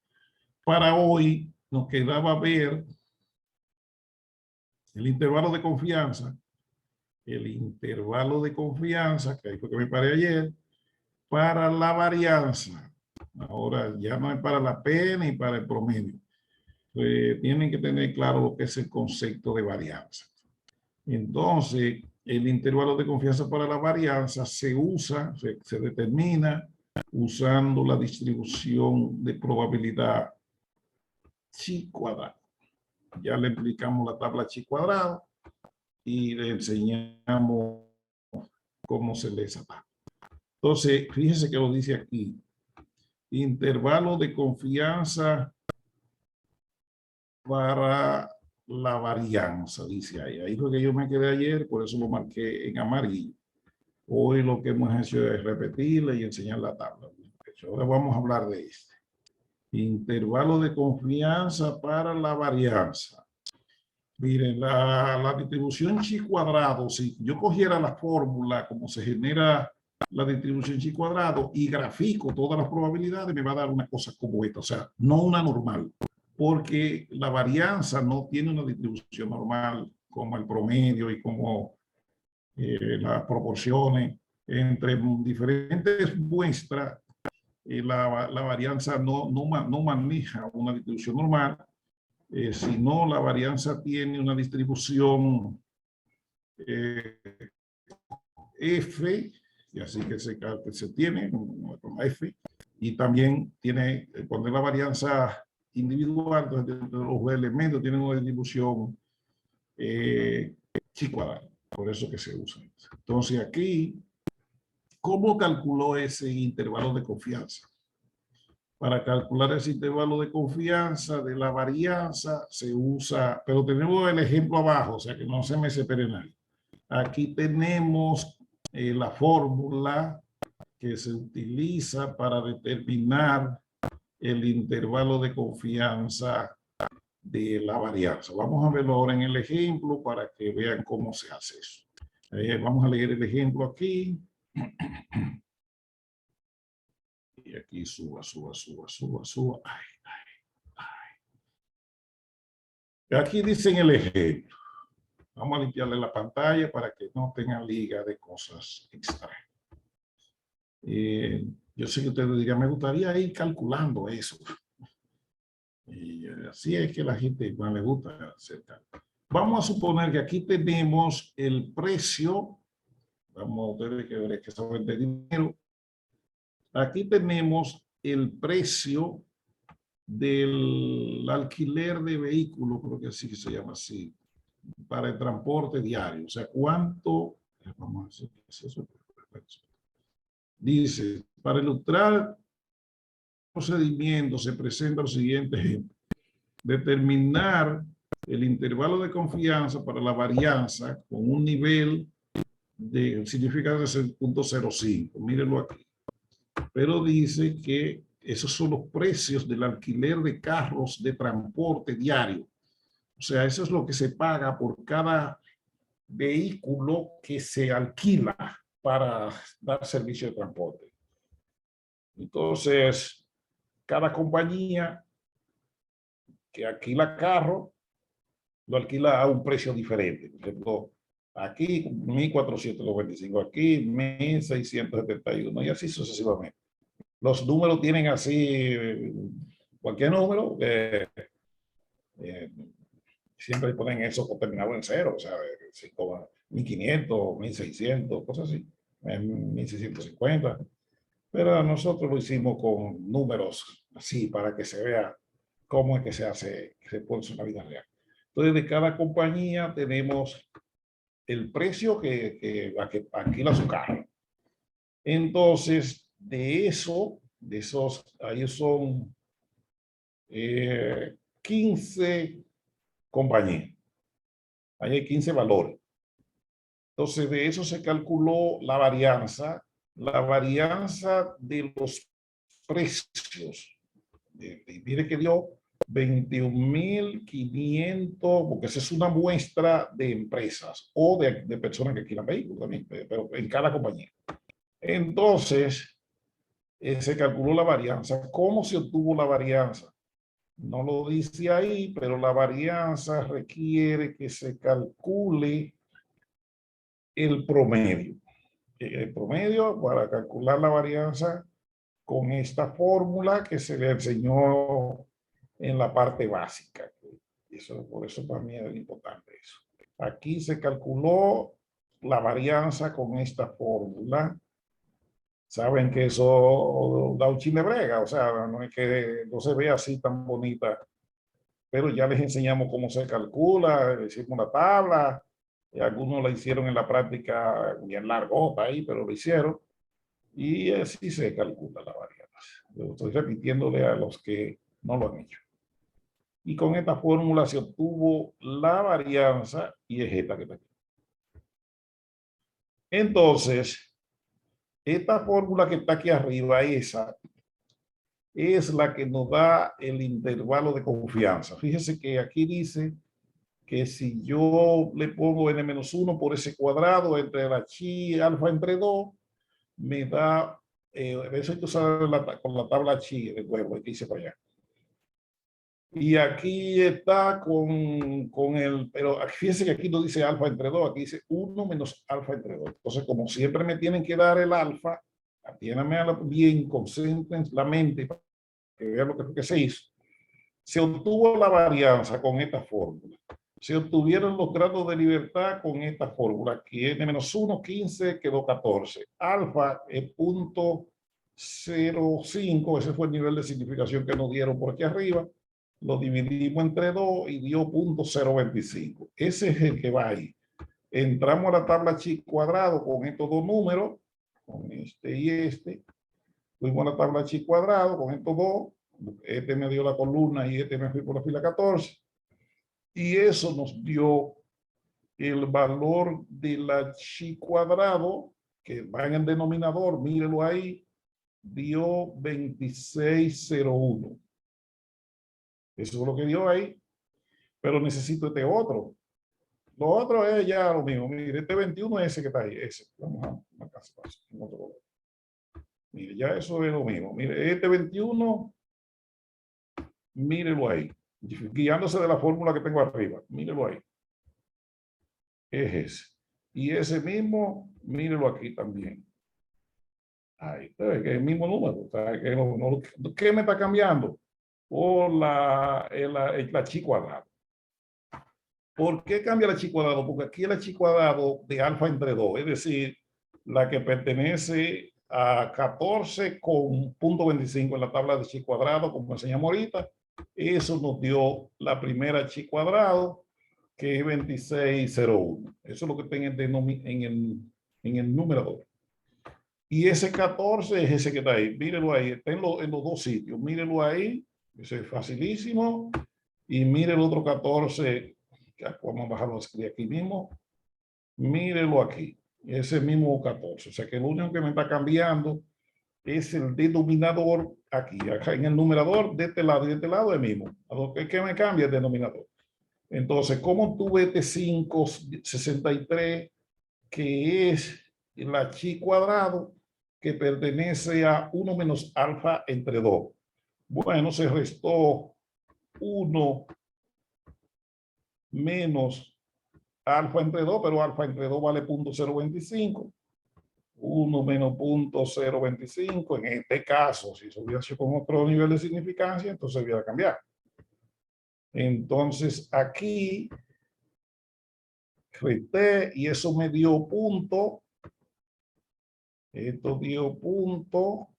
Para hoy nos quedaba ver el intervalo de confianza, que ahí fue que me paré ayer, para la varianza. Ahora ya no es para la P ni para el promedio. Tienen que tener claro lo que es el concepto de varianza. Entonces, el intervalo de confianza para la varianza se usa, se determina usando la distribución de probabilidad chi cuadrado. Ya le explicamos la tabla chi cuadrado y le enseñamos cómo se lee esa tabla. Entonces, fíjense que lo dice aquí. Intervalo de confianza para la varianza, dice ahí. Ahí fue que yo me quedé ayer, por eso lo marqué en amarillo. Hoy lo que hemos hecho es repetirle y enseñar la tabla. Ahora vamos a hablar de este. Intervalo de confianza para la varianza. Miren, la distribución chi cuadrado, si yo cogiera la fórmula como se genera la distribución chi cuadrado y grafico todas las probabilidades, me va a dar una cosa como esta, o sea, no una normal, porque la varianza no tiene una distribución normal como el promedio y como las proporciones entre diferentes muestras. La varianza no maneja una distribución normal, sino la varianza tiene una distribución F, y así que se tiene con F, y también tiene, cuando es la varianza individual, entonces los elementos tienen una distribución chi cuadrada, por eso que se usa. Entonces aquí, ¿cómo calculó ese intervalo de confianza? Para calcular ese intervalo de confianza de la varianza se usa, pero tenemos el ejemplo abajo, o sea que no se me separe nadie. Aquí tenemos la fórmula que se utiliza para determinar el intervalo de confianza de la varianza. Vamos a verlo ahora en el ejemplo para que vean cómo se hace eso. Vamos a leer el ejemplo aquí. Y aquí suba. Ay. Aquí dicen el ejemplo. Vamos a limpiarle la pantalla para que no tengan liga de cosas extrañas. Yo sé que ustedes dirían, me gustaría ir calculando eso. Y así es que la gente más le gusta hacer cálculo. Vamos a suponer que aquí tenemos el precio. Vamos a tener que ver que saber de dinero. Aquí tenemos el precio del alquiler de vehículo, creo que así se llama así. para el transporte diario. O sea, ¿cuánto? Vamos a hacer eso. Dice, para ilustrar el procedimiento se presenta el siguiente ejemplo. Determinar el intervalo de confianza para la varianza con un nivel de, significa 0.05. Mírenlo aquí. Pero dice que esos son los precios del alquiler de carros de transporte diario. O sea, eso es lo que se paga por cada vehículo que se alquila para dar servicio de transporte. Entonces, cada compañía que alquila carro, lo alquila a un precio diferente. Por ejemplo, aquí 1.425, aquí 1.671 y así sucesivamente. Los números tienen así, cualquier número, siempre ponen eso terminado en cero, o sea, 1.500, 1.600, cosas así, 1.650. Pero nosotros lo hicimos con números así para que se vea cómo es que se hace, que se pone en la vida real. Entonces, de cada compañía tenemos el precio que alquila su carro. Entonces, de esos, ahí son 15 compañías. Ahí hay 15 valores. Entonces, de eso se calculó la varianza de los precios. Mire que dio 21.500, porque esa es una muestra de empresas o de personas que alquilan vehículos también, pero en cada compañía. Entonces, se calculó la varianza. ¿Cómo se obtuvo la varianza? No lo dice ahí, pero la varianza requiere que se calcule el promedio. El promedio para calcular la varianza con esta fórmula que se le enseñó en la parte básica. Por eso para mí es importante eso. Aquí se calculó la varianza con esta fórmula. Saben que eso da un chin de brega, o sea, no es que no se ve así tan bonita, pero ya les enseñamos cómo se calcula, hicimos una tabla, y algunos la hicieron en la práctica bien largota ahí, pero lo hicieron, y así se calcula la varianza. Lo estoy repitiéndole a los que no lo han hecho. Y con esta fórmula se obtuvo la varianza y es esta que está aquí. Entonces, esta fórmula que está aquí arriba, esa, es la que nos da el intervalo de confianza. Fíjese que aquí dice que si yo le pongo n-1 por ese cuadrado entre la chi alfa entre 2, me da, eso hay que usar con la tabla chi de huevo que hice para allá. Y aquí está con el, pero fíjense que aquí no dice alfa entre 2, aquí dice 1 menos alfa entre 2. Entonces, como siempre me tienen que dar el alfa, atiéndanme bien, concentren la mente para que vean lo que se hizo. Se obtuvo la varianza con esta fórmula. Se obtuvieron los grados de libertad con esta fórmula. Aquí n-1, 15, quedó 14. Alfa es 0.05, ese fue el nivel de significación que nos dieron por aquí arriba. Lo dividimos entre 2 y dio 0.025. Ese es el que va ahí. Entramos a la tabla chi cuadrado con estos dos números, con este y este. Fuimos a la tabla chi cuadrado con estos dos. Este me dio la columna y este me fui por la fila 14. Y eso nos dio el valor de la chi cuadrado, que va en el denominador, mírenlo ahí, dio 2601. Eso es lo que dio ahí, pero necesito este otro. Lo otro es ya lo mismo. Mire, este 21 es ese que está ahí. Ese. Vamos a marcar en otro color. Mire, ya eso es lo mismo. Mire, este 21, mírelo ahí. Guiándose de la fórmula que tengo arriba. Mírelo ahí. Es ese. Y ese mismo, mírelo aquí también. Ahí está, que es el mismo número. O sea, que ¿qué me está cambiando? Por la chi cuadrado. ¿Por qué cambia la chi cuadrado? Porque aquí es la chi cuadrado de alfa entre 2, es decir, la que pertenece a 14 con 0.25 en la tabla de chi cuadrado, como enseñamos ahorita. Eso nos dio la primera chi cuadrado que es 2601. Eso es lo que está en el numerador. Y ese 14 es ese que está ahí. Mírelo ahí, está en los dos sitios. Mírelo ahí, ese es facilísimo. Y mire el otro 14, vamos a bajarlo aquí mismo. Mírelo aquí, ese mismo 14. O sea que lo único que me está cambiando es el denominador aquí. Acá en el numerador de este lado y de este lado es mismo. ¿Qué me cambia el denominador? Entonces, ¿cómo tuve este 563, que es la chi cuadrado, que pertenece a 1 menos alfa entre 2? Bueno, se restó 1 menos alfa entre 2, pero alfa entre 2 vale 0.025. 1 menos 0.025. En este caso, si se hubiera hecho con otro nivel de significancia, entonces hubiera cambiado. Entonces, aquí resté y eso me dio punto. Esto dio punto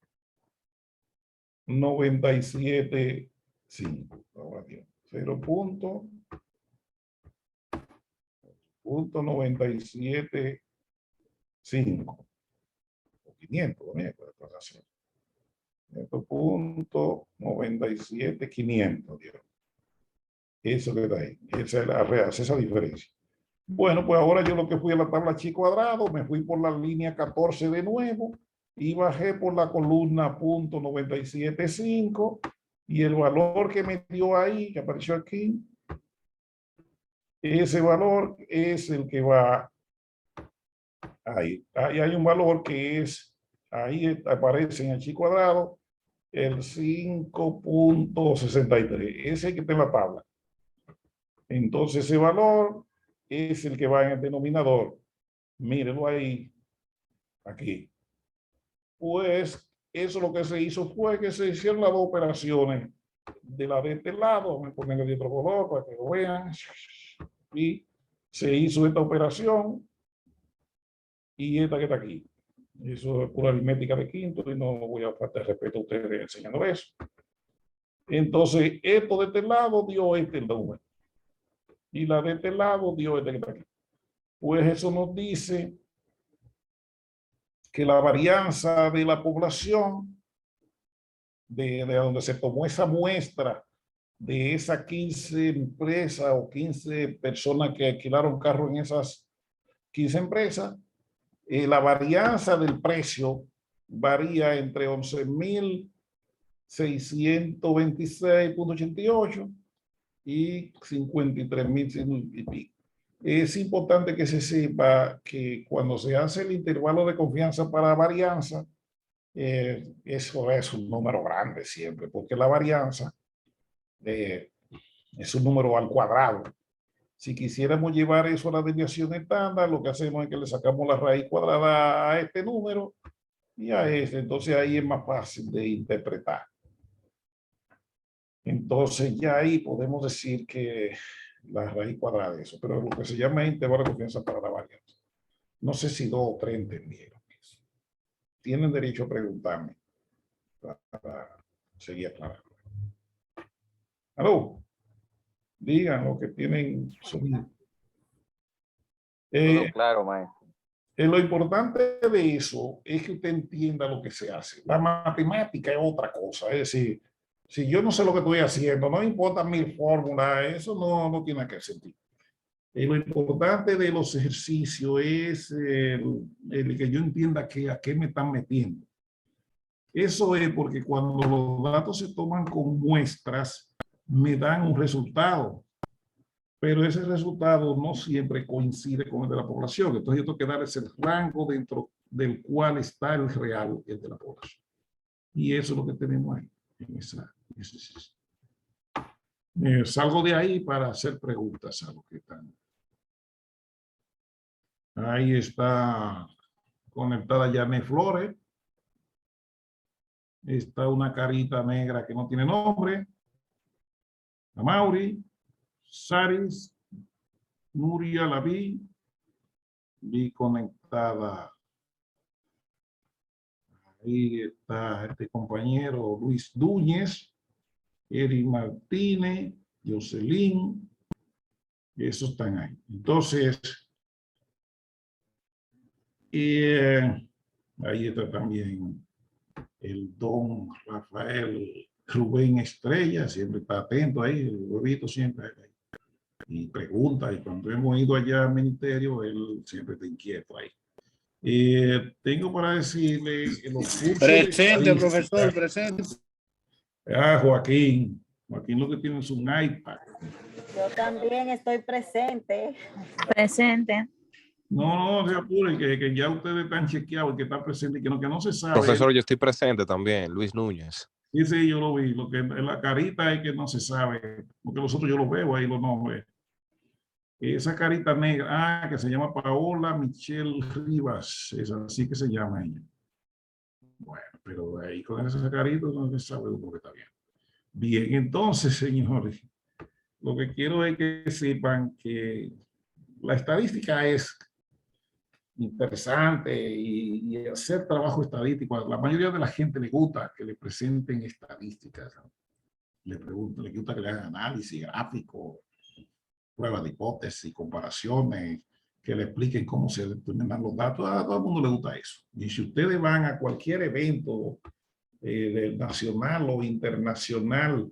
97.5. Ahora dio 0.97.5. 500, esto punto 97.500. Eso que está ahí. Esa es la real, esa diferencia. Bueno, pues ahora yo lo que fui a la tabla chi cuadrado, me fui por la línea 14 de nuevo y bajé por la columna punto 97.5 y el valor que me dio ahí, que apareció aquí, ese valor es el que va ahí. Ahí hay un valor que es, ahí aparece en el chi cuadrado, el 5.63. Ese que está en la tabla. Entonces ese valor es el que va en el denominador. Mírenlo ahí, aquí. Pues eso lo que se hizo fue que se hicieron las dos operaciones de la de este lado. Vamos a ponerle de otro color para que lo vean. Y se hizo esta operación y esta que está aquí. Eso es pura aritmética de quinto y no voy a faltar respeto a ustedes enseñando eso. Entonces, esto de este lado dio este número. Y la de este lado dio este que está aquí. Pues eso nos dice que la varianza de la población, de donde se tomó esa muestra de esas 15 empresas o 15 personas que alquilaron carro en esas 15 empresas, la varianza del precio varía entre 11.626.88 y 53.000 y pico. Es importante que se sepa que cuando se hace el intervalo de confianza para varianza, eso es un número grande siempre, porque la varianza es un número al cuadrado. Si quisiéramos llevar eso a la desviación estándar, lo que hacemos es que le sacamos la raíz cuadrada a este número y a este. Entonces ahí es más fácil de interpretar. Entonces ya ahí podemos decir que la raíz cuadrada de eso, pero lo que se llama intervalo de confianza para la varianza. No sé si 2 o 3 entendieron eso. Tienen derecho a preguntarme para seguir aclarando. ¿Aló? Digan lo que tienen sonido. Todo claro, maestro. Lo importante de eso es que usted entienda lo que se hace. La matemática es otra cosa. Es decir, si yo no sé lo que estoy haciendo, no importa 1000 fórmulas, eso no tiene que sentir. Lo importante de los ejercicios es el que yo entienda a qué me están metiendo. Eso es porque cuando los datos se toman con muestras, me dan un resultado. Pero ese resultado no siempre coincide con el de la población. Entonces yo tengo que darles el rango dentro del cual está el real, el de la población. Y eso es lo que tenemos ahí, en ese ejercicio. Salgo de ahí para hacer preguntas a los que están. Ahí está conectada Janet Flores. Está una carita negra que no tiene nombre. Amauri, Saris, Nuria la vi conectada. Ahí está este compañero Luis Núñez, Eric Martínez, Jocelyn, Esos están ahí. Entonces, ahí está también el don Rafael Rubén Estrella, siempre está atento ahí, el huevito siempre ahí. Y pregunta, y cuando hemos ido allá al ministerio, él siempre está inquieto ahí. Tengo para decirle los cursos de Presente, profesor, estadística. presente. Joaquín lo que tiene es un iPad. Yo también estoy presente. Presente. No se apure, que ya ustedes están chequeados, que está presente y que no se sabe. Profesor, yo estoy presente también, Luis Núñez. Sí, yo lo vi. Lo que en la carita es que no se sabe, porque nosotros yo lo veo ahí los nombres. Esa carita negra, que se llama Paola Michelle Rivas, es así que se llama ella. Bueno, pero ahí con esa carita no se sabe lo que está bien. Bien, entonces, señores, lo que quiero es que sepan que la estadística es interesante y hacer trabajo estadístico. A la mayoría de la gente le gusta que le presenten estadísticas. Le gusta que le hagan análisis gráfico, pruebas de hipótesis, comparaciones, que le expliquen cómo se determinan los datos. A todo el mundo le gusta eso. Y si ustedes van a cualquier evento nacional o internacional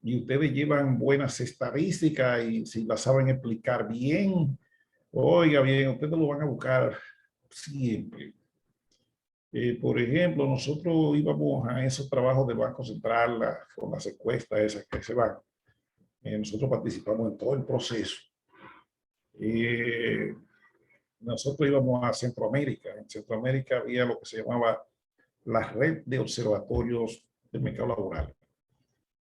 y ustedes llevan buenas estadísticas y si las saben explicar bien, oiga bien, ustedes lo van a buscar siempre. Por ejemplo, nosotros íbamos a esos trabajos del Banco Central con las encuestas esas que se van. Nosotros participamos en todo el proceso. Nosotros íbamos a Centroamérica. En Centroamérica había lo que se llamaba la red de observatorios del mercado laboral.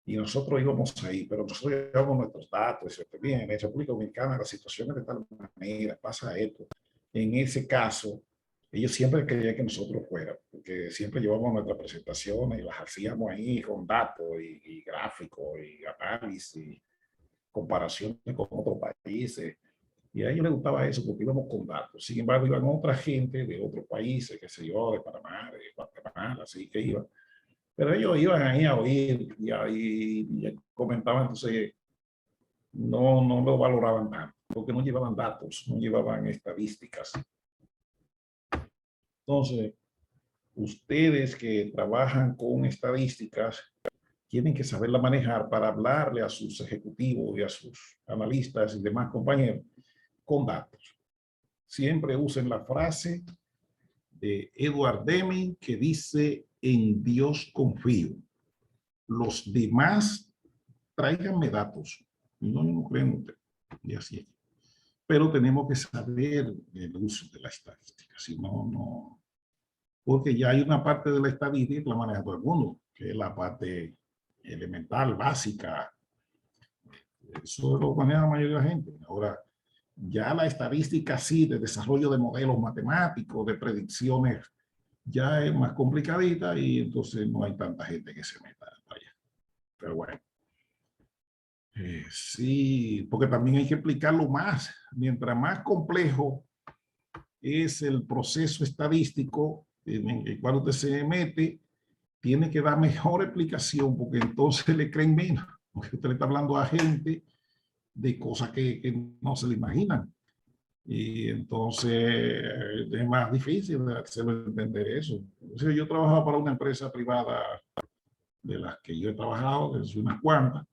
Y nosotros íbamos ahí, pero nosotros llevamos nuestros datos. Bien, en la República Dominicana la situación es de tal manera, pasa esto. En ese caso, ellos siempre querían que nosotros fuéramos, porque siempre llevamos nuestras presentaciones y las hacíamos ahí con datos y gráficos y análisis, comparaciones con otros países. Y a ellos les gustaba eso porque íbamos con datos. Sin embargo, iban otra gente de otros países, qué sé yo, de Panamá, de Guatemala, así que iban. Pero ellos iban ahí a oír y comentaban, entonces no lo valoraban tanto, porque no llevaban datos, no llevaban estadísticas. Entonces, ustedes que trabajan con estadísticas, tienen que saberla manejar para hablarle a sus ejecutivos y a sus analistas y demás compañeros con datos. Siempre usen la frase de Edward Deming que dice: en Dios confío. Los demás tráiganme datos. No creen usted. Y así es. Pero tenemos que saber el uso de la estadística. Si no. Porque ya hay una parte de la estadística que la maneja todo el mundo, que es la parte elemental, básica. Eso lo maneja la mayoría de la gente. Ahora, ya la estadística sí, de desarrollo de modelos matemáticos, de predicciones, ya es más complicadita y entonces no hay tanta gente que se meta allá. Pero bueno. Sí, porque también hay que explicarlo más. Mientras más complejo es el proceso estadístico en el cual usted se mete, tiene que dar mejor explicación porque entonces le creen menos. Porque usted le está hablando a gente de cosas que no se le imaginan. Y entonces es más difícil hacerlo entender eso. Entonces, yo trabajaba para una empresa privada de las que yo he trabajado, desde unas cuantas.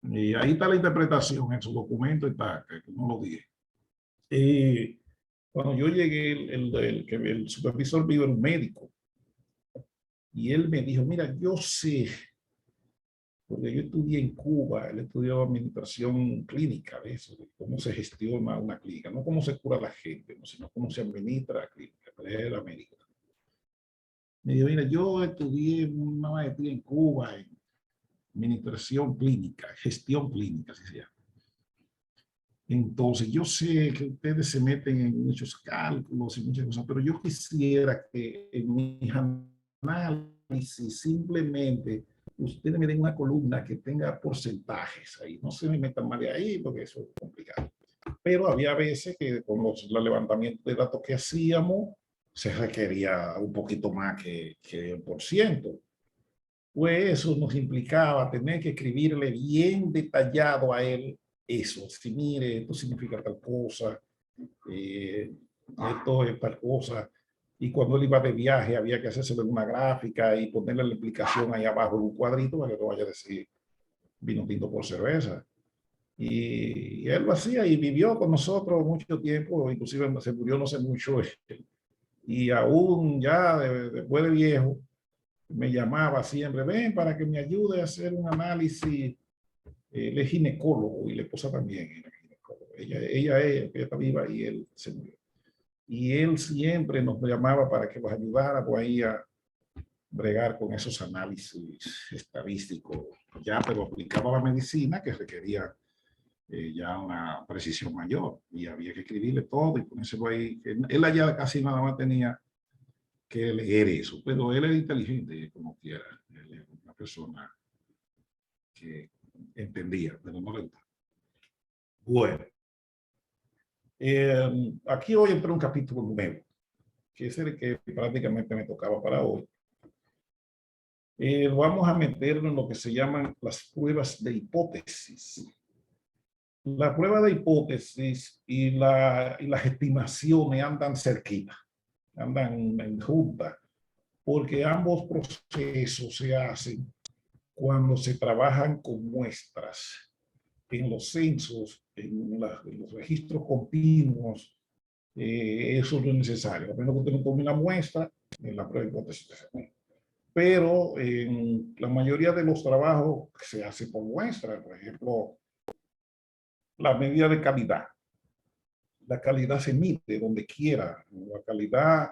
Y ahí está la interpretación en su documento, está, que no lo dije. Cuando yo llegué, el supervisor mío era un médico. Y él me dijo, mira, yo sé, porque yo estudié en Cuba, él estudió administración clínica, de eso, de cómo se gestiona una clínica, no cómo se cura la gente, no, sino cómo se administra la clínica, pero él era médico. Me dijo, mira, yo estudié una maestría en Cuba en administración clínica, gestión clínica, así se llama. Entonces, yo sé que ustedes se meten en muchos cálculos y muchas cosas, pero yo quisiera que en mis análisis simplemente ustedes me den una columna que tenga porcentajes ahí. No se me metan más de ahí porque eso es complicado. Pero había veces que con los levantamientos de datos que hacíamos se requería un poquito más que el por ciento. Pues eso nos implicaba tener que escribirle bien detallado a él eso. Si mire, esto significa tal cosa, esto es tal cosa. Y cuando él iba de viaje, había que hacerse una gráfica y ponerle la explicación ahí abajo en un cuadrito para que no vaya a decir vino tinto por cerveza. Y él lo hacía y vivió con nosotros mucho tiempo, inclusive se murió no sé mucho. Y aún ya después de viejo, me llamaba siempre, ven para que me ayude a hacer un análisis. Él es ginecólogo y la esposa también era ginecóloga. Ella está viva y él se murió. Y él siempre nos llamaba para que nos ayudara pues, ahí a bregar con esos análisis estadísticos, ya, pero aplicaba la medicina que requería ya una precisión mayor y había que escribirle todo y ponérselo ahí. Él allá casi nada más tenía que leer eso, pero él era inteligente como quiera. Él era una persona que entendía, pero no le gustaba. Bueno, aquí hoy entró un capítulo nuevo, que es el que prácticamente me tocaba para hoy. Vamos a meternos en lo que se llaman las pruebas de hipótesis. La prueba de hipótesis y las estimaciones andan cerquita, andan en junta, porque ambos procesos se hacen cuando se trabajan con muestras en los censos, en los registros continuos. Eso no es necesario, a menos que usted no tome una muestra en la prueba de hipótesis. Pero en la mayoría de los trabajos se hace por muestra, por ejemplo, la medida de calidad. La calidad se mide donde quiera. La calidad,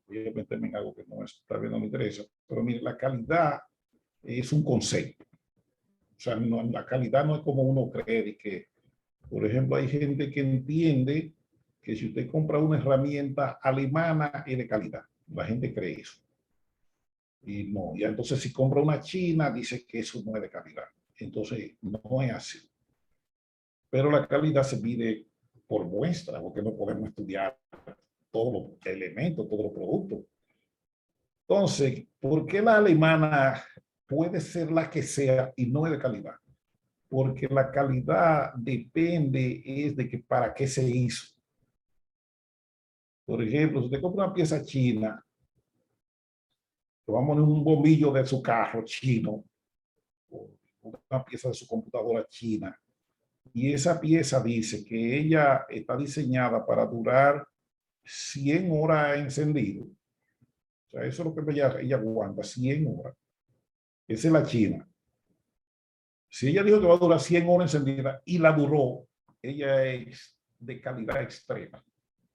voy a meterme en algo que no está bien, no me interesa, pero mire, la calidad es un concepto. O sea, no, la calidad no es como uno cree y que, por ejemplo, hay gente que entiende que si usted compra una herramienta alemana es de calidad. La gente cree eso. Y no, ya entonces si compra una china dice que eso no es de calidad. Entonces no es así. Pero la calidad se mide por muestra, porque no podemos estudiar todos los elementos, todos los productos. Entonces, ¿por qué la alemana puede ser la que sea y no es de calidad? Porque la calidad depende es de que para qué se hizo. Por ejemplo, si usted compra una pieza china, vamos a un bombillo de su carro chino, o una pieza de su computadora china, y esa pieza dice que ella está diseñada para durar 100 horas encendido. O sea, eso es lo que ella aguanta, 100 horas. Esa es la china. Si ella dijo que va a durar 100 horas encendida y la duró, ella es de calidad extrema,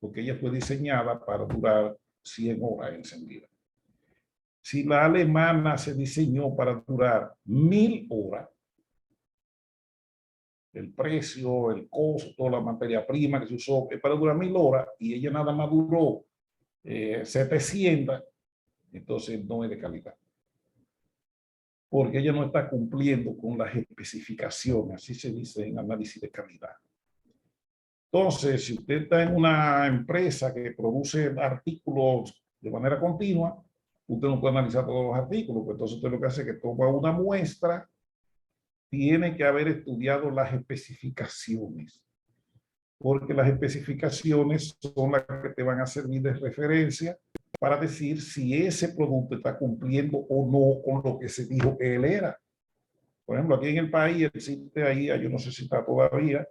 porque ella fue diseñada para durar 100 horas encendida. Si la alemana se diseñó para durar 1000 horas, el precio, el costo, toda la materia prima que se usó es para durar 1000 horas y ella nada más duró 700, entonces no es de calidad. Porque ella no está cumpliendo con las especificaciones, así se dice en análisis de calidad. Entonces, si usted está en una empresa que produce artículos de manera continua, usted no puede analizar todos los artículos, pues entonces usted lo que hace es que toma una muestra, tiene que haber estudiado las especificaciones, porque las especificaciones son las que te van a servir de referencia para decir si ese producto está cumpliendo o no con lo que se dijo que él era. Por ejemplo, aquí en el país existe ahí, yo no sé si está todavía,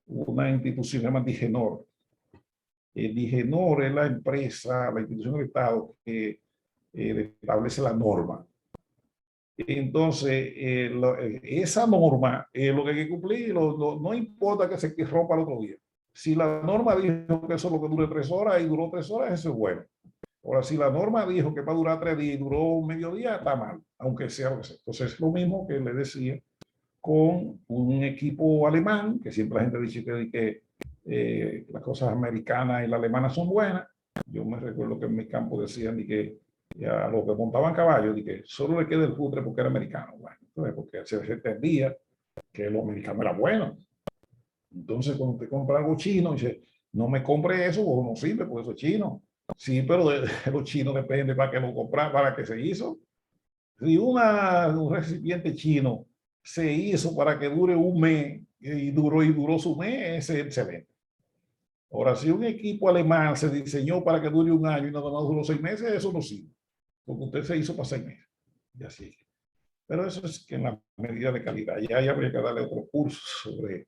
una institución que se llama Digenor. Digenor es la empresa, la institución del Estado que establece la norma. Entonces, esa norma es lo que hay que cumplir, no importa que se rompa el otro día. Si la norma dijo que eso es lo que dure 3 horas y duró 3 horas, eso es bueno. Ahora, si la norma dijo que va a durar 3 días y duró un mediodía, está mal, aunque sea lo que sea. Entonces, es lo mismo que le decía con un equipo alemán, que siempre la gente dice que las cosas americanas y las alemanas son buenas. Yo me recuerdo que en mi campo decían que a los que montaban caballos, que solo le queda el futre porque era americano. Bueno, entonces, porque se entendía que lo americano era bueno. Entonces, cuando usted compra algo chino, dice, no me compre eso, o no sirve, porque eso es chino. Sí, pero de los chinos depende para qué lo comprar, para qué se hizo. Si un recipiente chino se hizo para que dure un mes, y duró su mes, es excelente. Ahora, si un equipo alemán se diseñó para que dure un año y nada más duró 6 meses, eso no sirve, porque usted se hizo para 6 meses. Y así. Pero eso es que en la medida de calidad, ya habría que darle otro curso sobre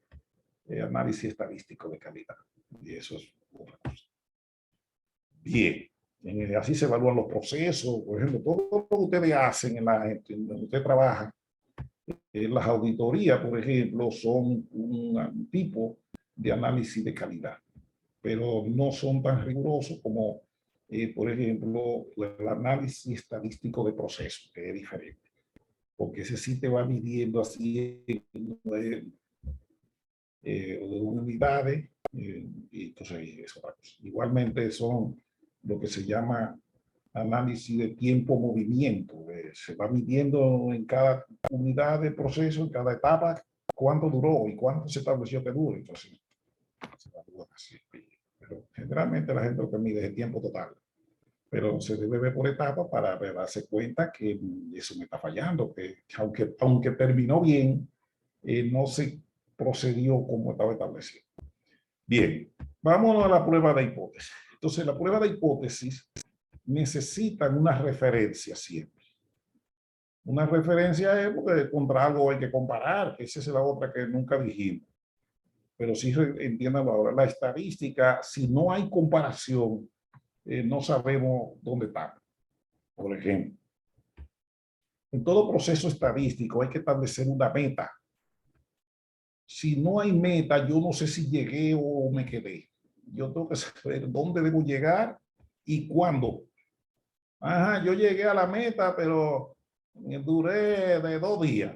análisis estadístico de calidad. Y eso es otra cosa. Bien, así se evalúan los procesos, por ejemplo, todo lo que ustedes hacen en donde usted trabaja, las auditorías, por ejemplo, son un tipo de análisis de calidad, pero no son tan rigurosos como, por ejemplo, el análisis estadístico de procesos, que es diferente, porque ese sí te va midiendo así unidades, y entonces eso. Igualmente son lo que se llama análisis de tiempo-movimiento. Se va midiendo en cada unidad de proceso, en cada etapa, cuánto duró y cuánto se estableció que dure. Entonces, se evalúa así. Pero generalmente la gente lo que mide es el tiempo total. Pero se debe ver por etapas para darse cuenta que eso me está fallando, que aunque terminó bien, no se procedió como estaba establecido. Bien, vámonos a la prueba de hipótesis. Entonces, la prueba de hipótesis necesitan una referencia siempre. Una referencia es porque contra algo hay que comparar, que esa es la otra que nunca dijimos. Pero sí entiendan ahora, la estadística, si no hay comparación, no sabemos dónde está. Por ejemplo, en todo proceso estadístico hay que establecer una meta. Si no hay meta, yo no sé si llegué o me quedé. Yo tengo que saber dónde debo llegar y cuándo. Ajá, yo llegué a la meta, pero duré de 2 días.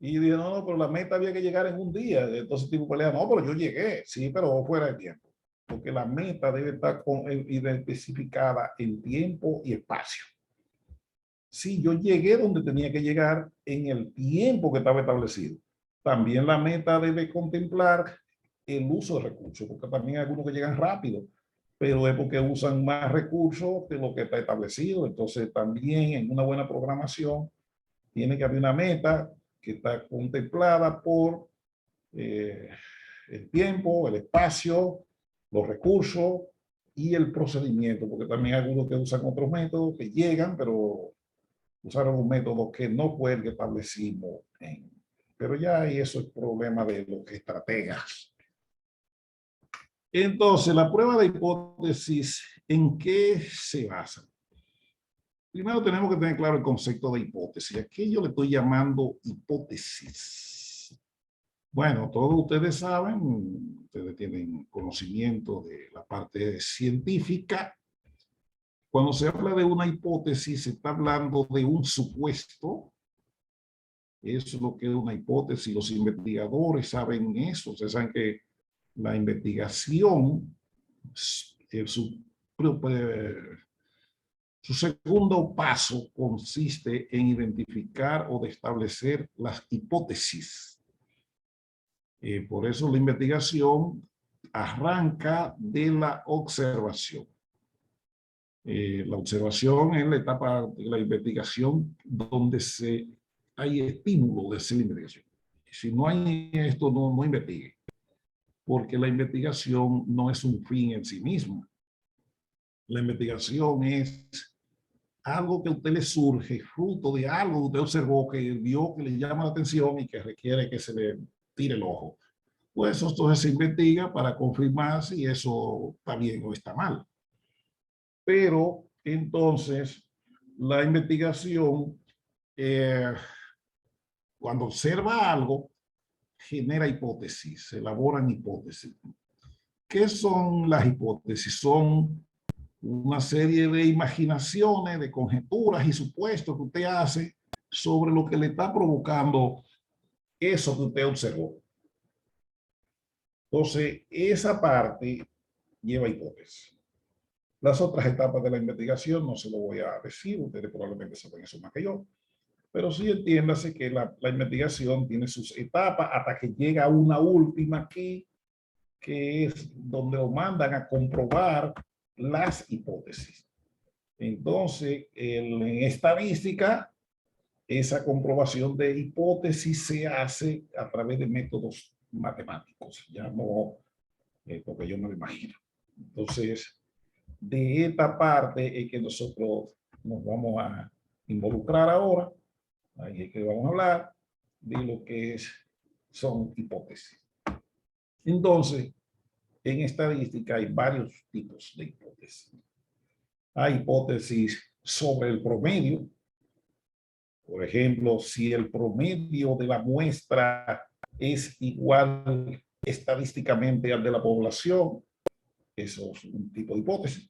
Y dije, no, pero la meta había que llegar en un día. Entonces, tipo, pelea, no, pero yo llegué. Sí, pero fuera de tiempo. Porque la meta debe estar especificada en tiempo y espacio. Sí, yo llegué donde tenía que llegar en el tiempo que estaba establecido. También la meta debe contemplar el uso de recursos, porque también hay algunos que llegan rápido, pero es porque usan más recursos que lo que está establecido. Entonces, también en una buena programación tiene que haber una meta que está contemplada por el tiempo, el espacio, los recursos y el procedimiento, porque también hay algunos que usan otros métodos que llegan, pero usaron un método que no fue el que establecimos. Pero ya ahí eso es problema de los estrategas. Entonces, la prueba de hipótesis, ¿en qué se basa? Primero tenemos que tener claro el concepto de hipótesis. Aquí yo le estoy llamando hipótesis. Bueno, todos ustedes saben, ustedes tienen conocimiento de la parte científica. Cuando se habla de una hipótesis, se está hablando de un supuesto. Eso es lo que es una hipótesis. Los investigadores saben eso. Ustedes saben que la investigación, su segundo paso consiste en identificar o de establecer las hipótesis. Por eso la investigación arranca de la observación. La observación es la etapa de la investigación donde hay estímulo de hacer la investigación. Si no hay esto, no investigue. Porque la investigación no es un fin en sí mismo. La investigación es algo que a usted le surge, fruto de algo que usted observó, que vio, que le llama la atención y que requiere que se le tire el ojo. Pues eso entonces se investiga para confirmar si eso está bien o está mal. Pero entonces la investigación, cuando observa algo, genera hipótesis, se elaboran hipótesis. ¿Qué son las hipótesis? Son una serie de imaginaciones, de conjeturas y supuestos que usted hace sobre lo que le está provocando eso que usted observó. Entonces, esa parte lleva hipótesis. Las otras etapas de la investigación no se lo voy a decir, ustedes probablemente saben eso más que yo, pero sí entiéndase que la investigación tiene sus etapas hasta que llega a una última aquí, que es donde lo mandan a comprobar las hipótesis. Entonces, en estadística, esa comprobación de hipótesis se hace a través de métodos matemáticos, ya no porque yo me lo imagino. Entonces, de esta parte es que nosotros nos vamos a involucrar ahora. Ahí es que vamos a hablar de lo que son hipótesis. Entonces, en estadística hay varios tipos de hipótesis. Hay hipótesis sobre el promedio. Por ejemplo, si el promedio de la muestra es igual estadísticamente al de la población, eso es un tipo de hipótesis.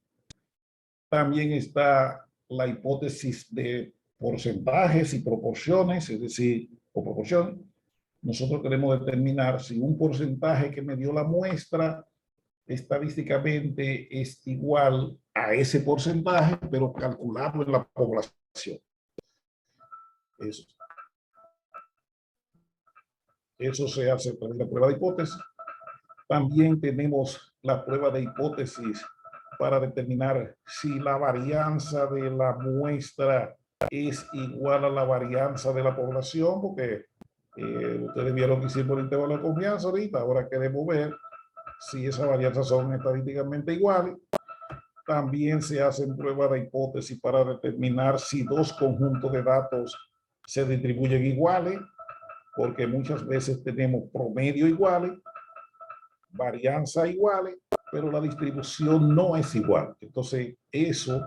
También está la hipótesis de porcentajes y proporciones, es decir, o proporciones. Nosotros queremos determinar si un porcentaje que me dio la muestra estadísticamente es igual a ese porcentaje, pero calculado en la población. Eso se hace a través de la prueba de hipótesis. También tenemos la prueba de hipótesis para determinar si la varianza de la muestra es igual a la varianza de la población, porque ustedes vieron que hicimos el intervalo de confianza ahorita. Ahora queremos ver si esas varianzas son estadísticamente iguales. También se hacen pruebas de hipótesis para determinar si dos conjuntos de datos se distribuyen iguales, porque muchas veces tenemos promedio iguales, varianza iguales, pero la distribución no es igual. Entonces, eso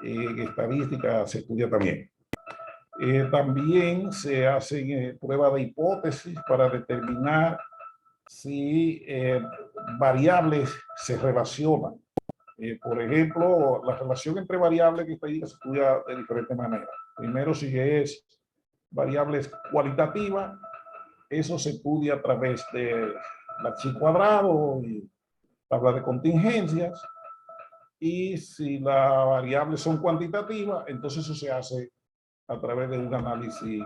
en estadística se estudia también. También se hacen pruebas de hipótesis para determinar si variables se relacionan. Por ejemplo, la relación entre variables que estadística se estudia de diferentes maneras. Primero, si es variables cualitativas, eso se estudia a través de la chi cuadrado y tabla de contingencias. Y si las variables son cuantitativas, entonces eso se hace a través de un análisis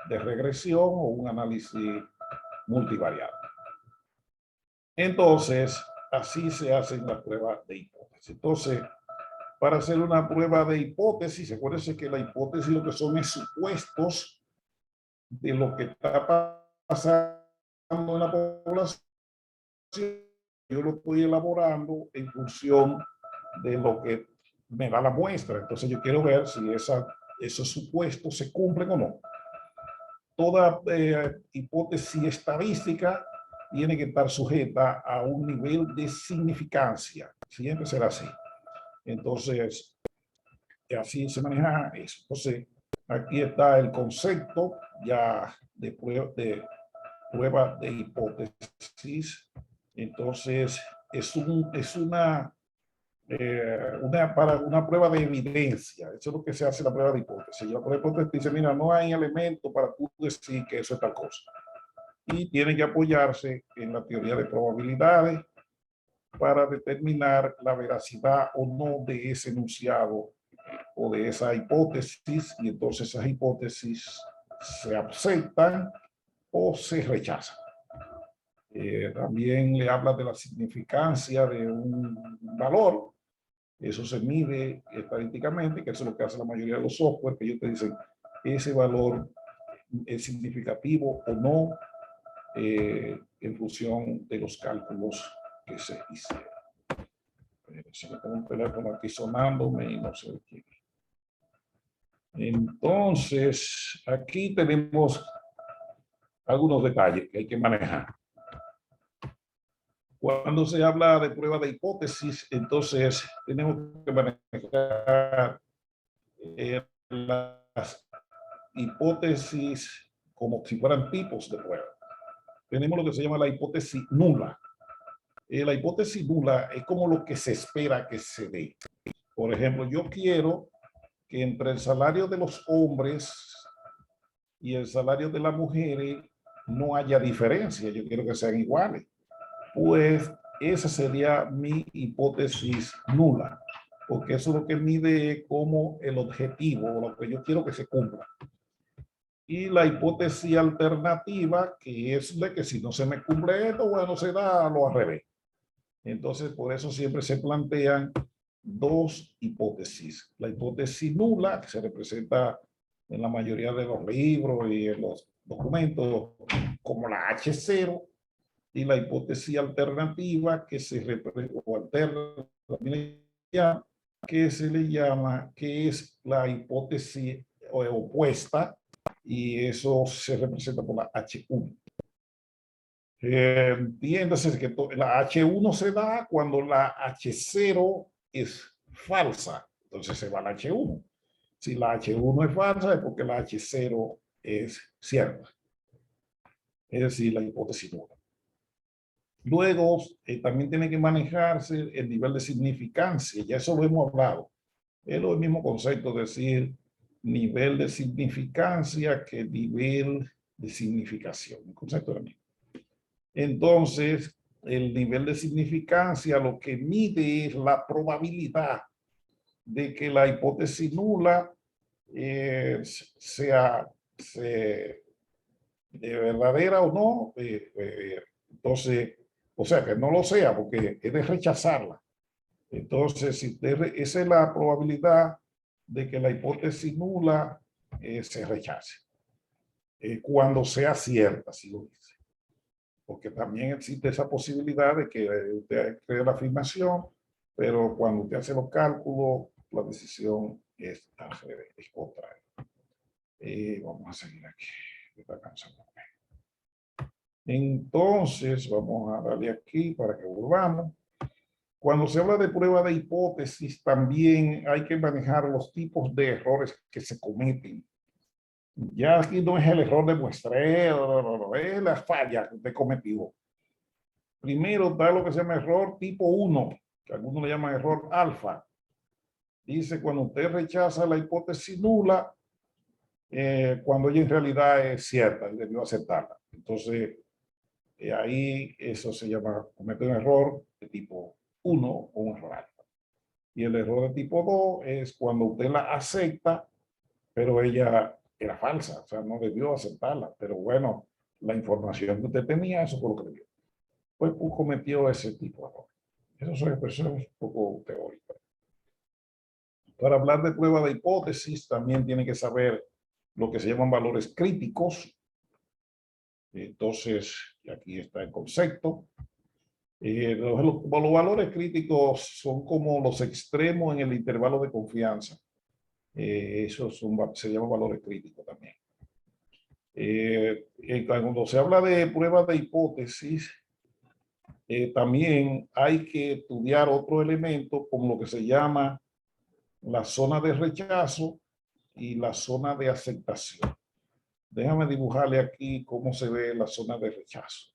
de regresión o un análisis multivariable. Entonces, así se hacen las pruebas de hipótesis. Entonces, para hacer una prueba de hipótesis, acuérdense que la hipótesis lo que son es supuestos de lo que está pasando en la población. Yo lo estoy elaborando en función de lo que me da la muestra. Entonces yo quiero ver si esos supuestos se cumplen o no. Toda hipótesis estadística tiene que estar sujeta a un nivel de significancia. Siempre será así. Entonces, así se maneja eso. Entonces, aquí está el concepto ya de prueba de hipótesis. Entonces, es una prueba de evidencia. Eso es lo que se hace en la prueba de hipótesis. La prueba de hipótesis dice, mira, no hay elemento para tú decir que eso es tal cosa. Y tiene que apoyarse en la teoría de probabilidades para determinar la veracidad o no de ese enunciado o de esa hipótesis, y entonces esas hipótesis se aceptan o se rechazan. También le habla de la significancia de un valor. Eso se mide estadísticamente, que eso es lo que hace la mayoría de los software, que ellos te dicen ese valor es significativo o no en función de los cálculos que se hicieron. Si me tengo un teléfono aquí sonándome y no sé de quién. Entonces, aquí tenemos algunos detalles que hay que manejar. Cuando se habla de prueba de hipótesis, entonces tenemos que manejar las hipótesis como si fueran tipos de prueba. Tenemos lo que se llama la hipótesis nula. La hipótesis nula es como lo que se espera que se dé. Por ejemplo, yo quiero que entre el salario de los hombres y el salario de las mujeres no haya diferencia. Yo quiero que sean iguales. Pues esa sería mi hipótesis nula, porque eso es lo que mide como el objetivo, o lo que yo quiero que se cumpla. Y la hipótesis alternativa, que es de que si no se me cumple esto, bueno, se da lo al revés. Entonces, por eso siempre se plantean dos hipótesis. La hipótesis nula, que se representa en la mayoría de los libros y en los documentos como la H0 y la hipótesis alternativa que se o alterna, que se le llama, que es la hipótesis opuesta, y eso se representa por la H1. Entiéndase que la H1 se da cuando la H0 es falsa, entonces se va la H1. Si la H1 es falsa es porque la H0 es cierta, es decir, la hipótesis nula. Luego, también tiene que manejarse el nivel de significancia, ya eso lo hemos hablado. Es lo mismo concepto, decir nivel de significancia que nivel de significación. El concepto es el mismo. Entonces, el nivel de significancia lo que mide es la probabilidad de que la hipótesis nula sea verdadera o no. Entonces, o sea, que no lo sea, porque es de rechazarla. Entonces, si esa es la probabilidad de que la hipótesis nula se rechace. Cuando sea cierta, si lo dice. Porque también existe esa posibilidad de que usted cree la afirmación, pero cuando usted hace los cálculos, la decisión es al revés, es contraria. Vamos a seguir aquí. Está cansando. Entonces, vamos a darle aquí para que volvamos. Cuando se habla de prueba de hipótesis, también hay que manejar los tipos de errores que se cometen. Ya aquí no es el error de muestreo, no, es la falla que usted cometió. Primero está lo que se llama error tipo 1, que algunos le llaman error alfa. Dice cuando usted rechaza la hipótesis nula, cuando ella en realidad es cierta y debió aceptarla. Entonces, ahí eso se llama cometer un error de tipo 1 o un error alfa. Y el error de tipo 2 es cuando usted la acepta, pero ella era falsa, o sea, no debió aceptarla. Pero bueno, la información que usted tenía, eso fue lo que le dio. Pues cometió ese tipo de error. Esas son expresiones un poco teóricas. Para hablar de prueba de hipótesis, también tiene que saber lo que se llaman valores críticos. Entonces, aquí está el concepto. Los valores críticos son como los extremos en el intervalo de confianza. Esos se llaman valores críticos también. Cuando se habla de pruebas de hipótesis, también hay que estudiar otro elemento como lo que se llama la zona de rechazo y la zona de aceptación. Déjame dibujarle aquí cómo se ve la zona de rechazo.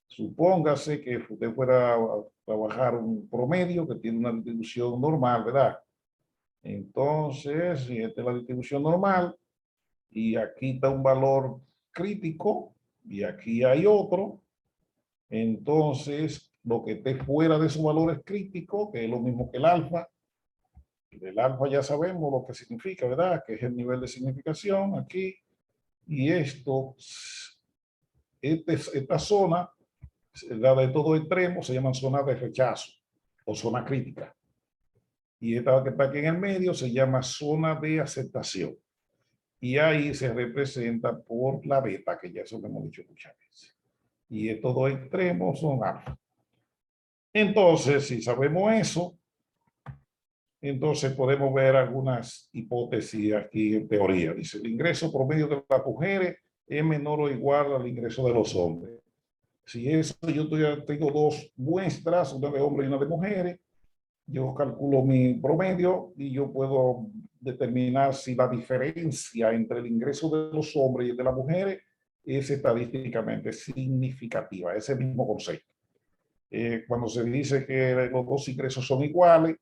Supóngase que usted fuera a trabajar un promedio que tiene una distribución normal, ¿verdad? Entonces, si esta es la distribución normal, y aquí está un valor crítico, y aquí hay otro, entonces lo que esté fuera de esos valores críticos, que es lo mismo que el alfa ya sabemos lo que significa, ¿verdad? Que es el nivel de significación aquí, y esta zona, la de todo extremo, se llama zona de rechazo o zona crítica. Y esta que está aquí en el medio se llama zona de aceptación. Y ahí se representa por la beta, que ya eso lo hemos dicho muchas veces. Y estos dos extremos son alfa. Entonces, si sabemos eso, entonces podemos ver algunas hipótesis aquí en teoría. Dice, el ingreso promedio de las mujeres es menor o igual al ingreso de los hombres. Si eso, yo tengo dos muestras, una de hombres y una de mujeres, yo calculo mi promedio y yo puedo determinar si la diferencia entre el ingreso de los hombres y el de las mujeres es estadísticamente significativa, ese mismo concepto. Cuando se dice que los dos ingresos son iguales,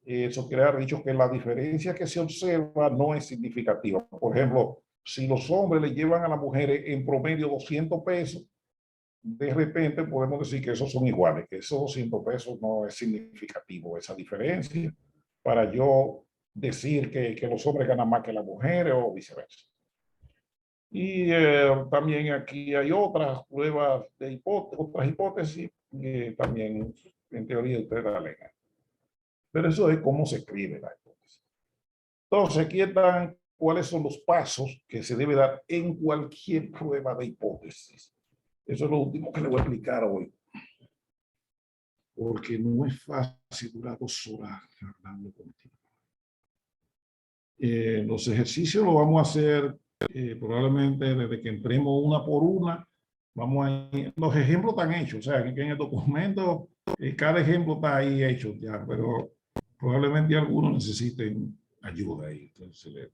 eso quiere haber dicho que la diferencia que se observa no es significativa. Por ejemplo, si los hombres le llevan a las mujeres en promedio 200 pesos, de repente podemos decir que esos son iguales, que esos 200 pesos no es significativo, esa diferencia, para yo decir que los hombres ganan más que las mujeres o viceversa. Y también aquí hay otras pruebas de otras hipótesis que también en teoría ustedes la leen. Pero eso es cómo se escribe la hipótesis. Entonces aquí están cuáles son los pasos que se debe dar en cualquier prueba de hipótesis. Eso es lo último que le voy a explicar hoy. Porque no es fácil durar 2 horas hablando contigo. Los ejercicios los vamos a hacer probablemente desde que entremos una por una. Vamos a ir, los ejemplos están hechos, o sea, que en el documento cada ejemplo está ahí hecho ya, pero probablemente algunos necesiten ayuda ahí. Entonces,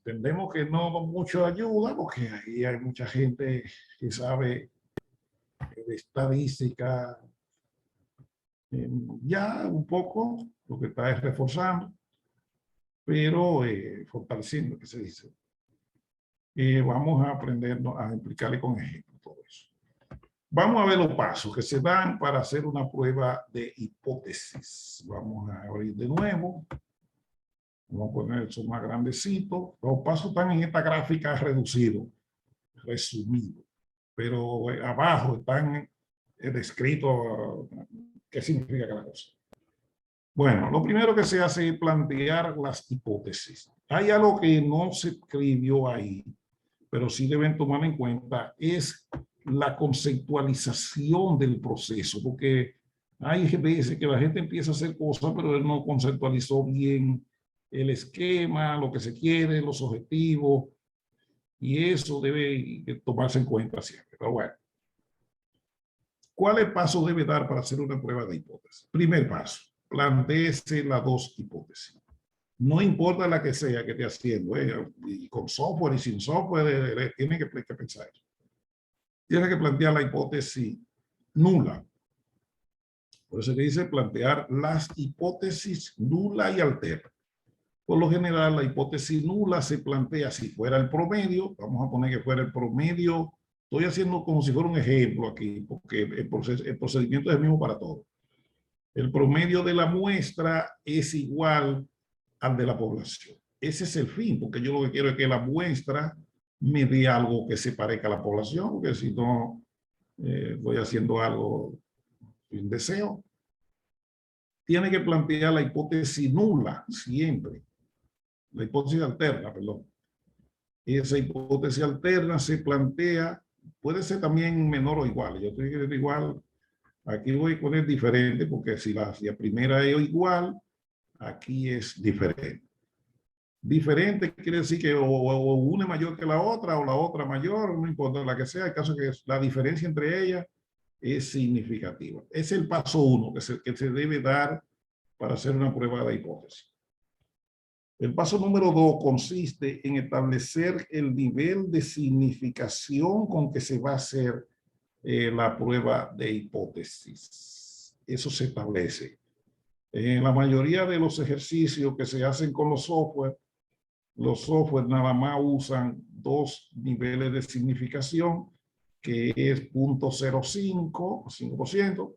entendemos que no mucha ayuda porque ahí hay mucha gente que sabe de estadística, ya un poco, lo que está es reforzando, pero fortaleciendo, que se dice. Vamos a aprender a explicarle con ejemplos todo eso. Vamos a ver los pasos que se dan para hacer una prueba de hipótesis. Vamos a abrir de nuevo. Vamos a poner eso más grandecito. Los pasos están en esta gráfica reducido, resumido. Pero abajo están descritos qué significa cada cosa. Bueno, lo primero que se hace es plantear las hipótesis. Hay algo que no se escribió ahí, pero sí deben tomar en cuenta, es la conceptualización del proceso, porque hay veces que la gente empieza a hacer cosas, pero él no conceptualizó bien el esquema, lo que se quiere, los objetivos, y eso debe tomarse en cuenta siempre. Pero bueno, ¿cuál paso debe dar para hacer una prueba de hipótesis? Primer paso, plantéese las 2 hipótesis. No importa la que sea que esté haciendo, y con software y sin software, tiene que pensar eso. Tiene que plantear la hipótesis nula. Por eso se dice plantear las hipótesis nula y alterna. Por lo general, la hipótesis nula se plantea si fuera el promedio. Vamos a poner que fuera el promedio. Estoy haciendo como si fuera un ejemplo aquí, porque el procedimiento es el mismo para todos. El promedio de la muestra es igual al de la población. Ese es el fin, porque yo lo que quiero es que la muestra me dé algo que se parezca a la población, porque si no, voy haciendo algo sin deseo. Tiene que plantear la hipótesis nula siempre. La hipótesis alterna, perdón. Esa hipótesis alterna se plantea, puede ser también menor o igual. Yo estoy diciendo igual, aquí voy a poner diferente, porque si la primera es igual, aquí es diferente. Diferente quiere decir que o una es mayor que la otra, o la otra mayor, no importa la que sea, el caso es que la diferencia entre ellas es significativa. Es el paso 1 que se debe dar para hacer una prueba de hipótesis. El paso número 2 consiste en establecer el nivel de significación con que se va a hacer la prueba de hipótesis. Eso se establece. En la mayoría de los ejercicios que se hacen con los software nada más usan 2 niveles de significación, que es 0.05, 5%.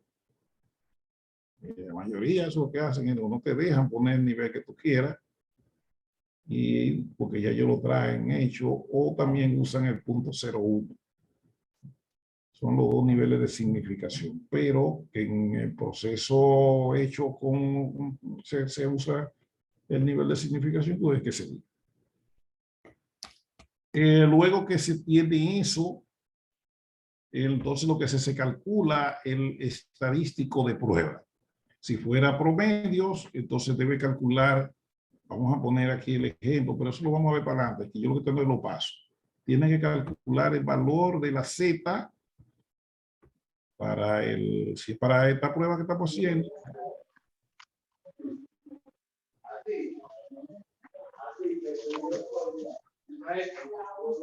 La mayoría eso es lo que hacen, no te dejan poner el nivel que tú quieras, y porque ya ellos lo traen hecho, o también usan el 0.01. Son los 2 niveles de significación, pero en el proceso hecho se usa el nivel de significación que se diga. Luego que se tiene eso, entonces lo que se calcula el estadístico de prueba. Si fuera promedios, entonces debe calcular, vamos a poner aquí el ejemplo, pero eso lo vamos a ver para adelante, que yo lo que tengo es los pasos. Tiene que calcular el valor de la Z para si para esta prueba que estamos haciendo.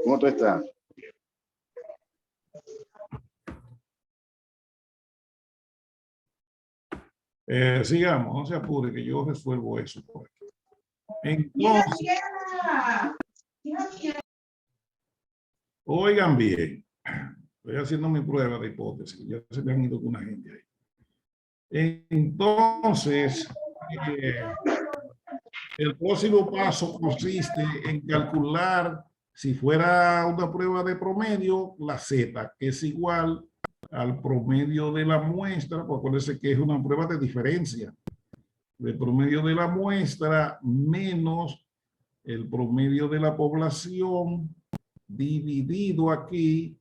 ¿Cómo tú estás? Sigamos, no se apure, que yo resuelvo eso por aquí. Entonces, oigan bien, estoy haciendo mi prueba de hipótesis, ya se me han ido con una gente ahí. Entonces, el próximo paso consiste en calcular, si fuera una prueba de promedio, la Z, que es igual al promedio de la muestra, por acuérdense que es una prueba de diferencia. el promedio de la muestra menos el promedio de la población dividido aquí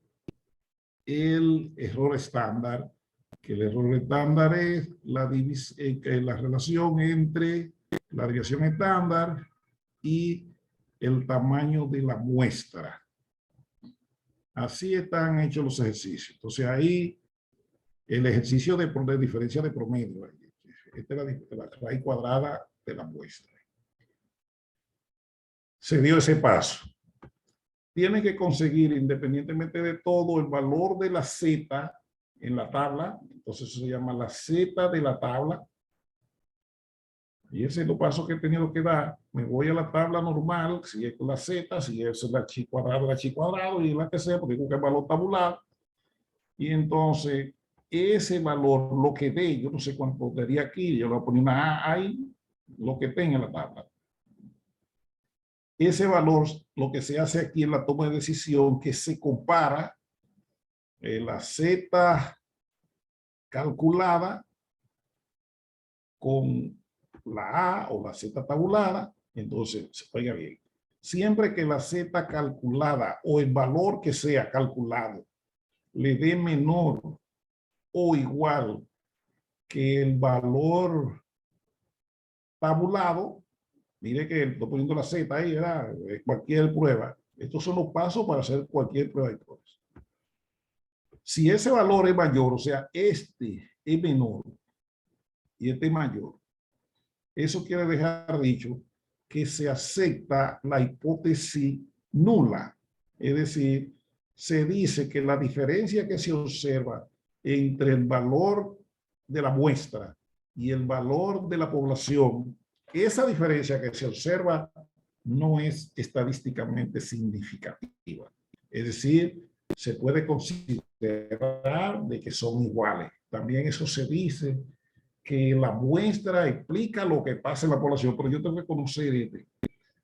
el error estándar, que el error estándar es la relación entre la desviación estándar y el tamaño de la muestra. Así están hechos los ejercicios. Entonces ahí el ejercicio de diferencia de promedio. Esta es la raíz cuadrada de la muestra. Se dio ese paso. Tiene que conseguir, independientemente de todo, el valor de la Z en la tabla. Entonces eso se llama la Z de la tabla. Y ese es los pasos que he tenido que dar. Me voy a la tabla normal, si es la Z, si es la chi cuadrado, y la que sea, porque digo que es valor tabular. Y entonces, ese valor, lo que dé, yo no sé cuánto daría aquí, yo le voy a poner una A ahí, lo que tenga en la tabla. Ese valor, lo que se hace aquí en la toma de decisión, que se compara la Z calculada con la A o la Z tabulada. Entonces, oiga bien, siempre que la Z calculada o el valor que sea calculado le dé menor o igual que el valor tabulado, mire que estoy poniendo la Z ahí, ¿verdad? Cualquier prueba. Estos son los pasos para hacer cualquier prueba de pruebas. Si ese valor es mayor, o sea, este es menor y este es mayor, eso quiere dejar dicho que se acepta la hipótesis nula. Es decir, se dice que la diferencia que se observa entre el valor de la muestra y el valor de la población, esa diferencia que se observa no es estadísticamente significativa. Es decir, se puede considerar de que son iguales. También eso se dice que la muestra explica lo que pasa en la población, pero yo tengo que conocer este.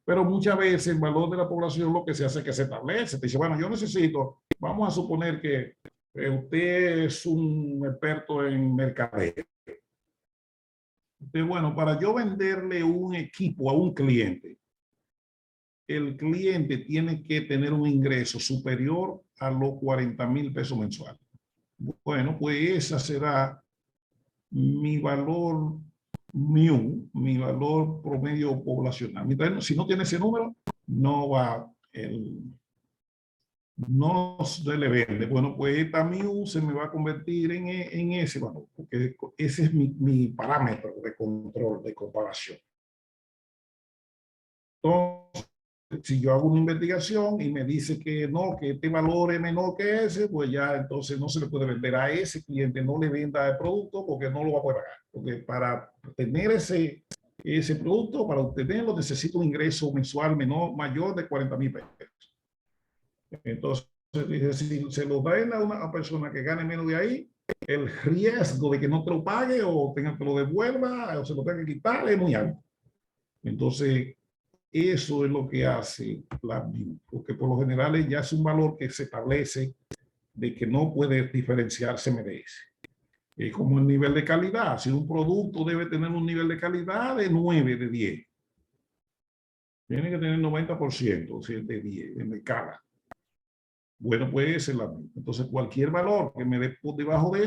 Pero muchas veces el valor de la población lo que se hace es que se establece. Te dice, bueno, yo necesito, vamos a suponer que usted es un experto en mercadeo. Bueno, para yo venderle un equipo a un cliente, el cliente tiene que tener un ingreso superior a los 40,000 pesos mensuales. Bueno, pues esa será mi valor mi valor promedio poblacional. Si no tiene ese número, no va no se le vende. Bueno, pues esta mu se me va a convertir en ese valor, porque ese es mi parámetro de control, de comparación. Entonces, si yo hago una investigación y me dice que no, que este valor es menor que ese, pues ya entonces no se le puede vender a ese cliente, no le venda el producto porque no lo va a poder pagar. Porque para tener ese producto, para obtenerlo, necesito un ingreso mensual mayor de 40,000 pesos. Entonces, si se lo dan a una persona que gane menos de ahí, el riesgo de que no te lo pague o tenga que lo devuelva o se lo tenga que quitar es muy alto. Entonces, eso es lo que hace la MIU, porque por lo general ya es un valor que se establece de que no puede diferenciarse MDS. Es como el nivel de calidad. Si un producto debe tener un nivel de calidad de 9 de 10, tiene que tener 90%, si es de 10 en escala. Bueno, pues ese es la MIU. Entonces, cualquier valor que me dé por debajo de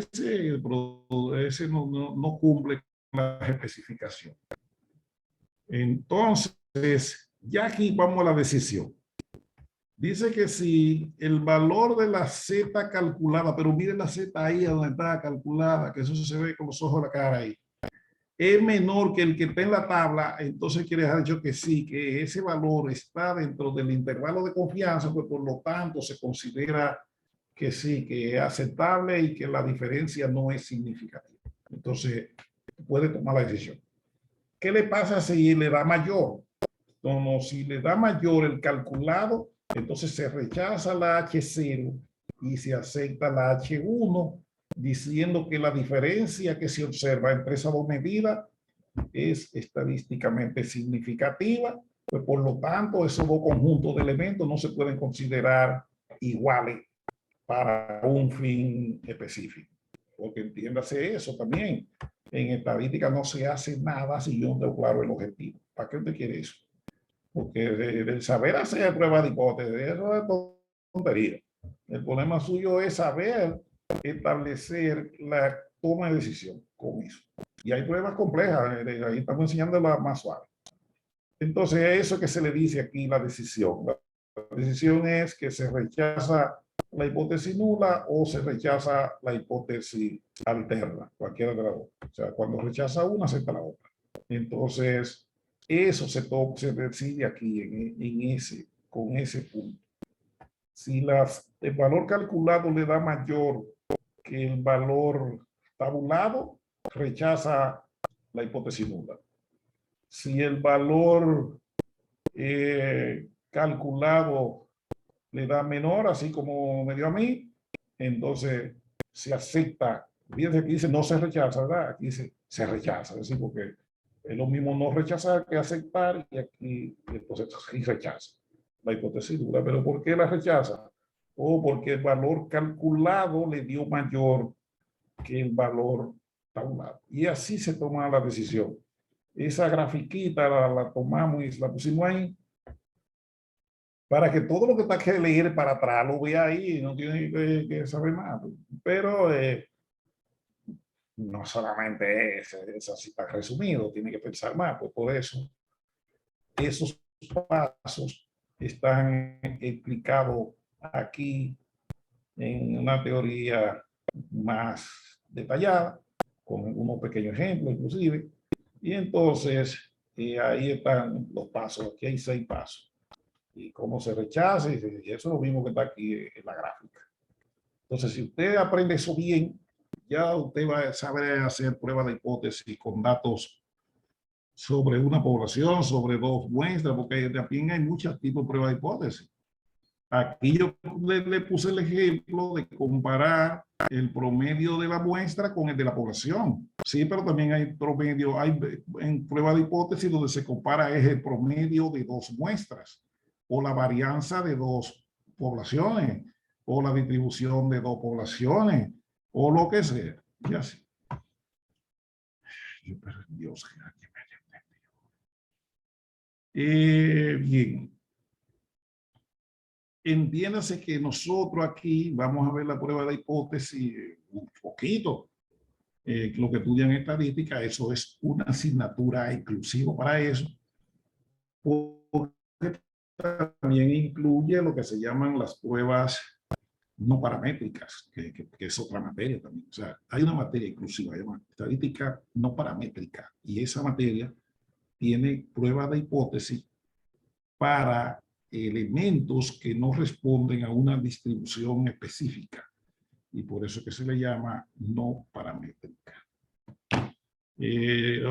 ese no cumple con las especificaciones. Entonces, ya aquí vamos a la decisión. Dice que si el valor de la Z calculada, pero miren la Z ahí donde está calculada, que eso se ve con los ojos de la cara ahí, es menor que el que está en la tabla, entonces quiere dejar dicho que sí, que ese valor está dentro del intervalo de confianza, pues por lo tanto se considera que sí, que es aceptable y que la diferencia no es significativa. Entonces, puede tomar la decisión. ¿Qué le pasa si le da mayor? Como si le da mayor el calculado, entonces se rechaza la H0 y se acepta la H1, diciendo que la diferencia que se observa entre esas dos medidas es estadísticamente significativa, pues por lo tanto esos dos conjuntos de elementos no se pueden considerar iguales para un fin específico. Porque entiéndase eso también. En estadística no se hace nada si yo no tengo claro el objetivo. ¿Para qué usted quiere eso? Porque el saber hacer pruebas de hipótesis, eso es tontería. El problema suyo es saber establecer la toma de decisión con eso. Y hay pruebas complejas, ahí estamos enseñando las más suaves. Entonces, eso que se le dice aquí, la decisión. La decisión es que se rechaza la hipótesis nula o se rechaza la hipótesis alterna, cualquiera de las dos. O sea, cuando rechaza una, acepta la otra. Entonces, eso se decide aquí con ese punto. Si el valor calculado le da mayor que el valor tabulado, rechaza la hipótesis nula. Si el valor calculado le da menor, así como me dio a mí, entonces se acepta. Fíjense aquí dice no se rechaza, ¿verdad? Aquí dice se rechaza, es decir, porque es lo mismo no rechazar que aceptar, y aquí entonces aquí rechaza la hipótesis dura. ¿Pero por qué la rechaza? O porque el valor calculado le dio mayor que el valor tabulado. Y así se toma la decisión. Esa grafiquita la tomamos y la pusimos ahí para que todo lo que está que leer para atrás lo vea ahí, no tiene que saber más. Pero no solamente es así tan resumido, tiene que pensar más. Pues por eso esos pasos están explicados aquí en una teoría más detallada, con unos pequeños ejemplos inclusive. Y entonces ahí están los pasos. Aquí hay 6 pasos. Y cómo se rechaza, y eso es lo mismo que está aquí en la gráfica. Entonces, si usted aprende eso bien, ya usted va a saber hacer pruebas de hipótesis con datos sobre una población, sobre 2 muestras, porque también hay muchos tipos de pruebas de hipótesis. Aquí yo le puse el ejemplo de comparar el promedio de la muestra con el de la población. Sí, pero también hay promedio, hay en prueba de hipótesis donde se compara es el promedio de 2 muestras, o la varianza de 2 poblaciones, o la distribución de 2 poblaciones, o lo que sea. Y así. Pero Dios, que me haya bien. Entiéndase que nosotros aquí vamos a ver la prueba de hipótesis un poquito. Lo que estudian estadística, eso es una asignatura exclusiva para eso, porque también incluye lo que se llaman las pruebas no paramétricas, que es otra materia también. O sea, hay una materia exclusiva llamada estadística no paramétrica, y esa materia tiene pruebas de hipótesis para elementos que no responden a una distribución específica, y por eso que se le llama no paramétrica.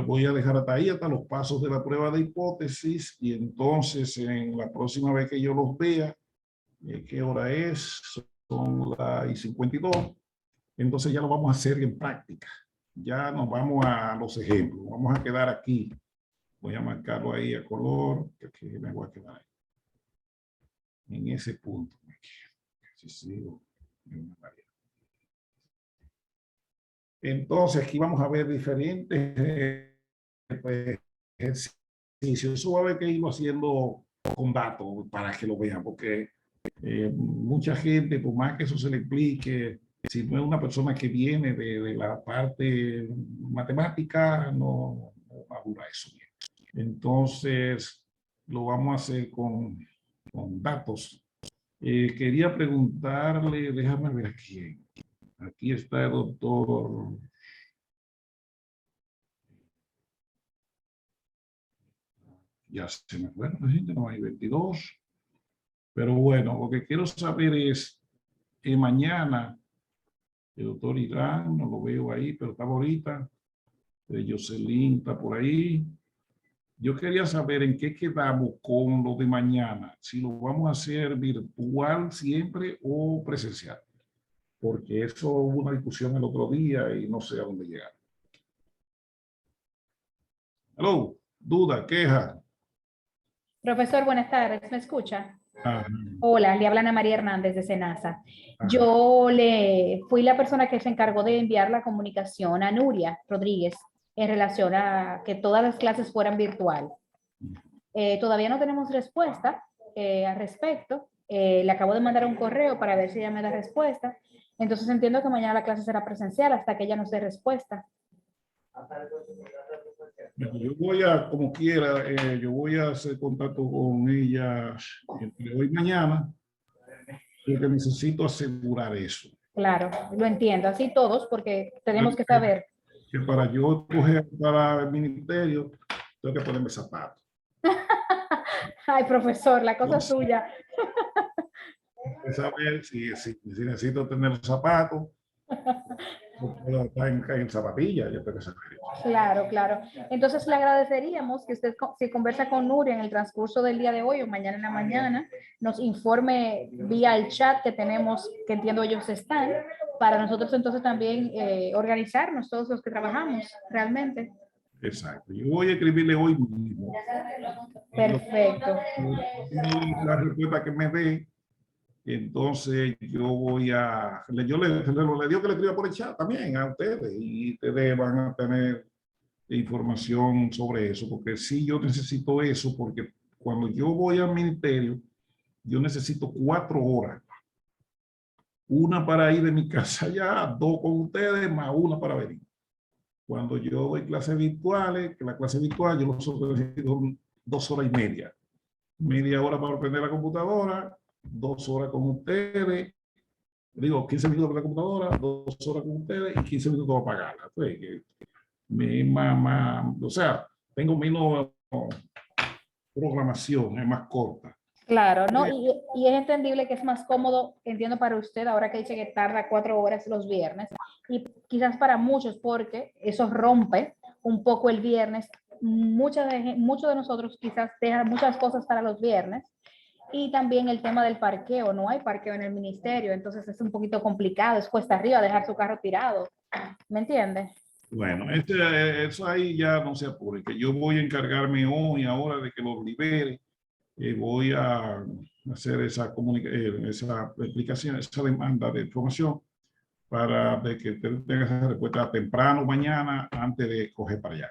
Voy a dejar hasta ahí, hasta los pasos de la prueba de hipótesis, y entonces en la próxima vez que yo los vea, ¿qué hora es? Son las 52. Entonces ya lo vamos a hacer en práctica. Ya nos vamos a los ejemplos. Vamos a quedar aquí. Voy a marcarlo ahí a color, que aquí me voy a quedar ahí. En ese punto. Si sigo, entonces aquí vamos a ver diferentes ejercicios. Eso va a haber que irlo haciendo con datos para que lo vean, porque mucha gente, por más que eso se le explique, si no es una persona que viene de la parte matemática, no madura eso bien. Entonces, lo vamos a hacer con datos. Quería preguntarle, déjame ver aquí. Aquí está el doctor. Ya se me fue, no hay 22. Pero bueno, lo que quiero saber es, mañana, el doctor Irán, no lo veo ahí, pero estaba ahorita. Jocelyn está por ahí. Yo quería saber en qué quedamos con lo de mañana, si lo vamos a hacer virtual siempre o presencial, porque eso hubo una discusión el otro día y no sé a dónde llegar. Aló, duda, queja. Profesor, buenas tardes. ¿Me escucha? Ajá, Hola, le habla Ana María Hernández de Senasa. ajá. Yo le fui la persona que se encargó de enviar la comunicación a Nuria Rodríguez en relación a que todas las clases fueran virtual. Todavía no tenemos respuesta al respecto. Le acabo de mandar un correo para ver si ella me da respuesta. Entonces entiendo que mañana la clase será presencial hasta que ella nos dé respuesta. Bueno, yo voy a, como quiera, yo voy a hacer contacto con ella entre hoy y mañana, porque necesito asegurar eso. Claro, lo entiendo. Así todos, porque tenemos que saber. Que para yo coger para el ministerio, tengo que ponerme zapatos. Ay, profesor, la cosa Entonces, suya. tengo que saber si necesito tener zapatos, o puedo estar en zapatillas, yo tengo que saber eso. Claro, claro. Entonces le agradeceríamos que usted, si conversa con Nuria en el transcurso del día de hoy o mañana en la mañana, nos informe vía el chat que tenemos, que entiendo ellos están, para nosotros entonces también organizarnos todos los que trabajamos realmente. Exacto. Yo voy a escribirle hoy mismo. Perfecto. Y la respuesta que me dé, entonces yo voy a, yo le digo que le escriba por el chat también a ustedes y ustedes van a tener información sobre eso, porque sí yo necesito eso, porque cuando yo voy al ministerio, yo necesito 4 horas. Una para ir de mi casa allá, 2 con ustedes, más una para venir. Cuando yo doy clases virtuales, que la clase virtual yo lo necesito 2 horas y media. Media hora para aprender la computadora, 2 horas con ustedes, digo 15 minutos con la computadora, 2 horas con ustedes y 15 minutos para pagarla. Entonces, o sea, tengo menos programación, es más corta. Claro, ¿no? Y es entendible que es más cómodo, entiendo para usted, ahora que dice que tarda 4 horas los viernes, y quizás para muchos, porque eso rompe un poco el viernes. Muchos de nosotros quizás dejan muchas cosas para los viernes, y también el tema del parqueo, no hay parqueo en el ministerio, entonces es un poquito complicado, es cuesta arriba dejar su carro tirado, ¿me entiende? Bueno, eso ahí ya no se apure, que yo voy a encargarme hoy, ahora de que los libere. Voy a hacer esa explicación, esa demanda de información para de que tenga esa respuesta temprano mañana antes de coger para allá.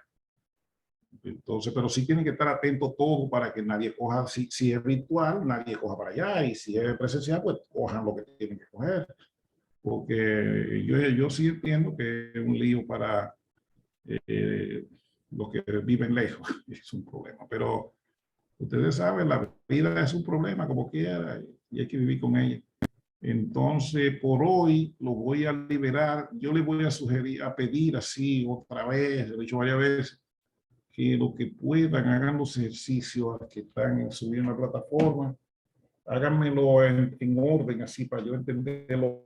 Entonces, pero sí tienen que estar atentos todos para que nadie coja, si es virtual, nadie coja para allá, y si es presencial, pues cojan lo que tienen que coger. Porque yo sí entiendo que es un lío para los que viven lejos, es un problema, pero ustedes saben, la vida es un problema como quiera y hay que vivir con ella. Entonces, por hoy lo voy a liberar. Yo le voy a sugerir, a pedir así otra vez, lo he dicho varias veces, que lo que puedan, hagan los ejercicios que están subiendo a la plataforma, háganmelo en orden, así para yo entenderlo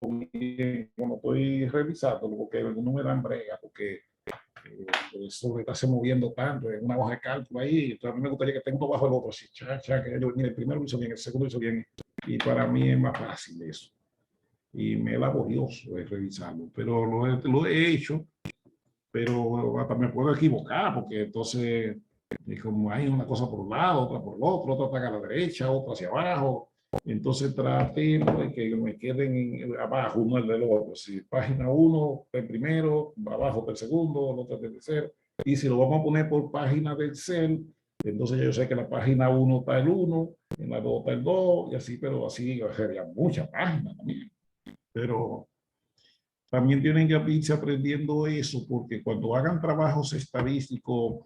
bien cuando estoy revisando, porque algunos me dan brega, porque eso está se moviendo tanto en una hoja de cálculo ahí. Entonces a mí me gustaría que tenga uno bajo el otro, así, que yo, mire, el primero lo hizo bien, el segundo lo hizo bien, y para mí es más fácil eso. Y me es laborioso revisarlo, pero lo he hecho, pero hasta me puedo equivocar, porque entonces, como hay una cosa por un lado, otra por el otro, otra está a la derecha, otra hacia abajo, entonces traté de que me queden abajo uno del otro. Si página 1 el primero, abajo del segundo, el otro del tercero. Y si lo vamos a poner por página del CEL, entonces yo sé que en la página 1 está el 1, en la 2 está el 2, y así, pero así sería muchas páginas también. Pero también tienen que irse aprendiendo eso, porque cuando hagan trabajos estadísticos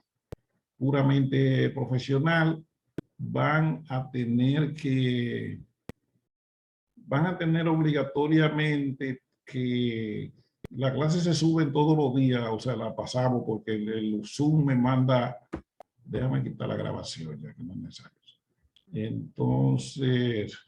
puramente profesional, van a tener obligatoriamente que la clase se sube todos los días, o sea, la pasamos porque el Zoom me manda, déjame quitar la grabación ya que no es necesario. Entonces,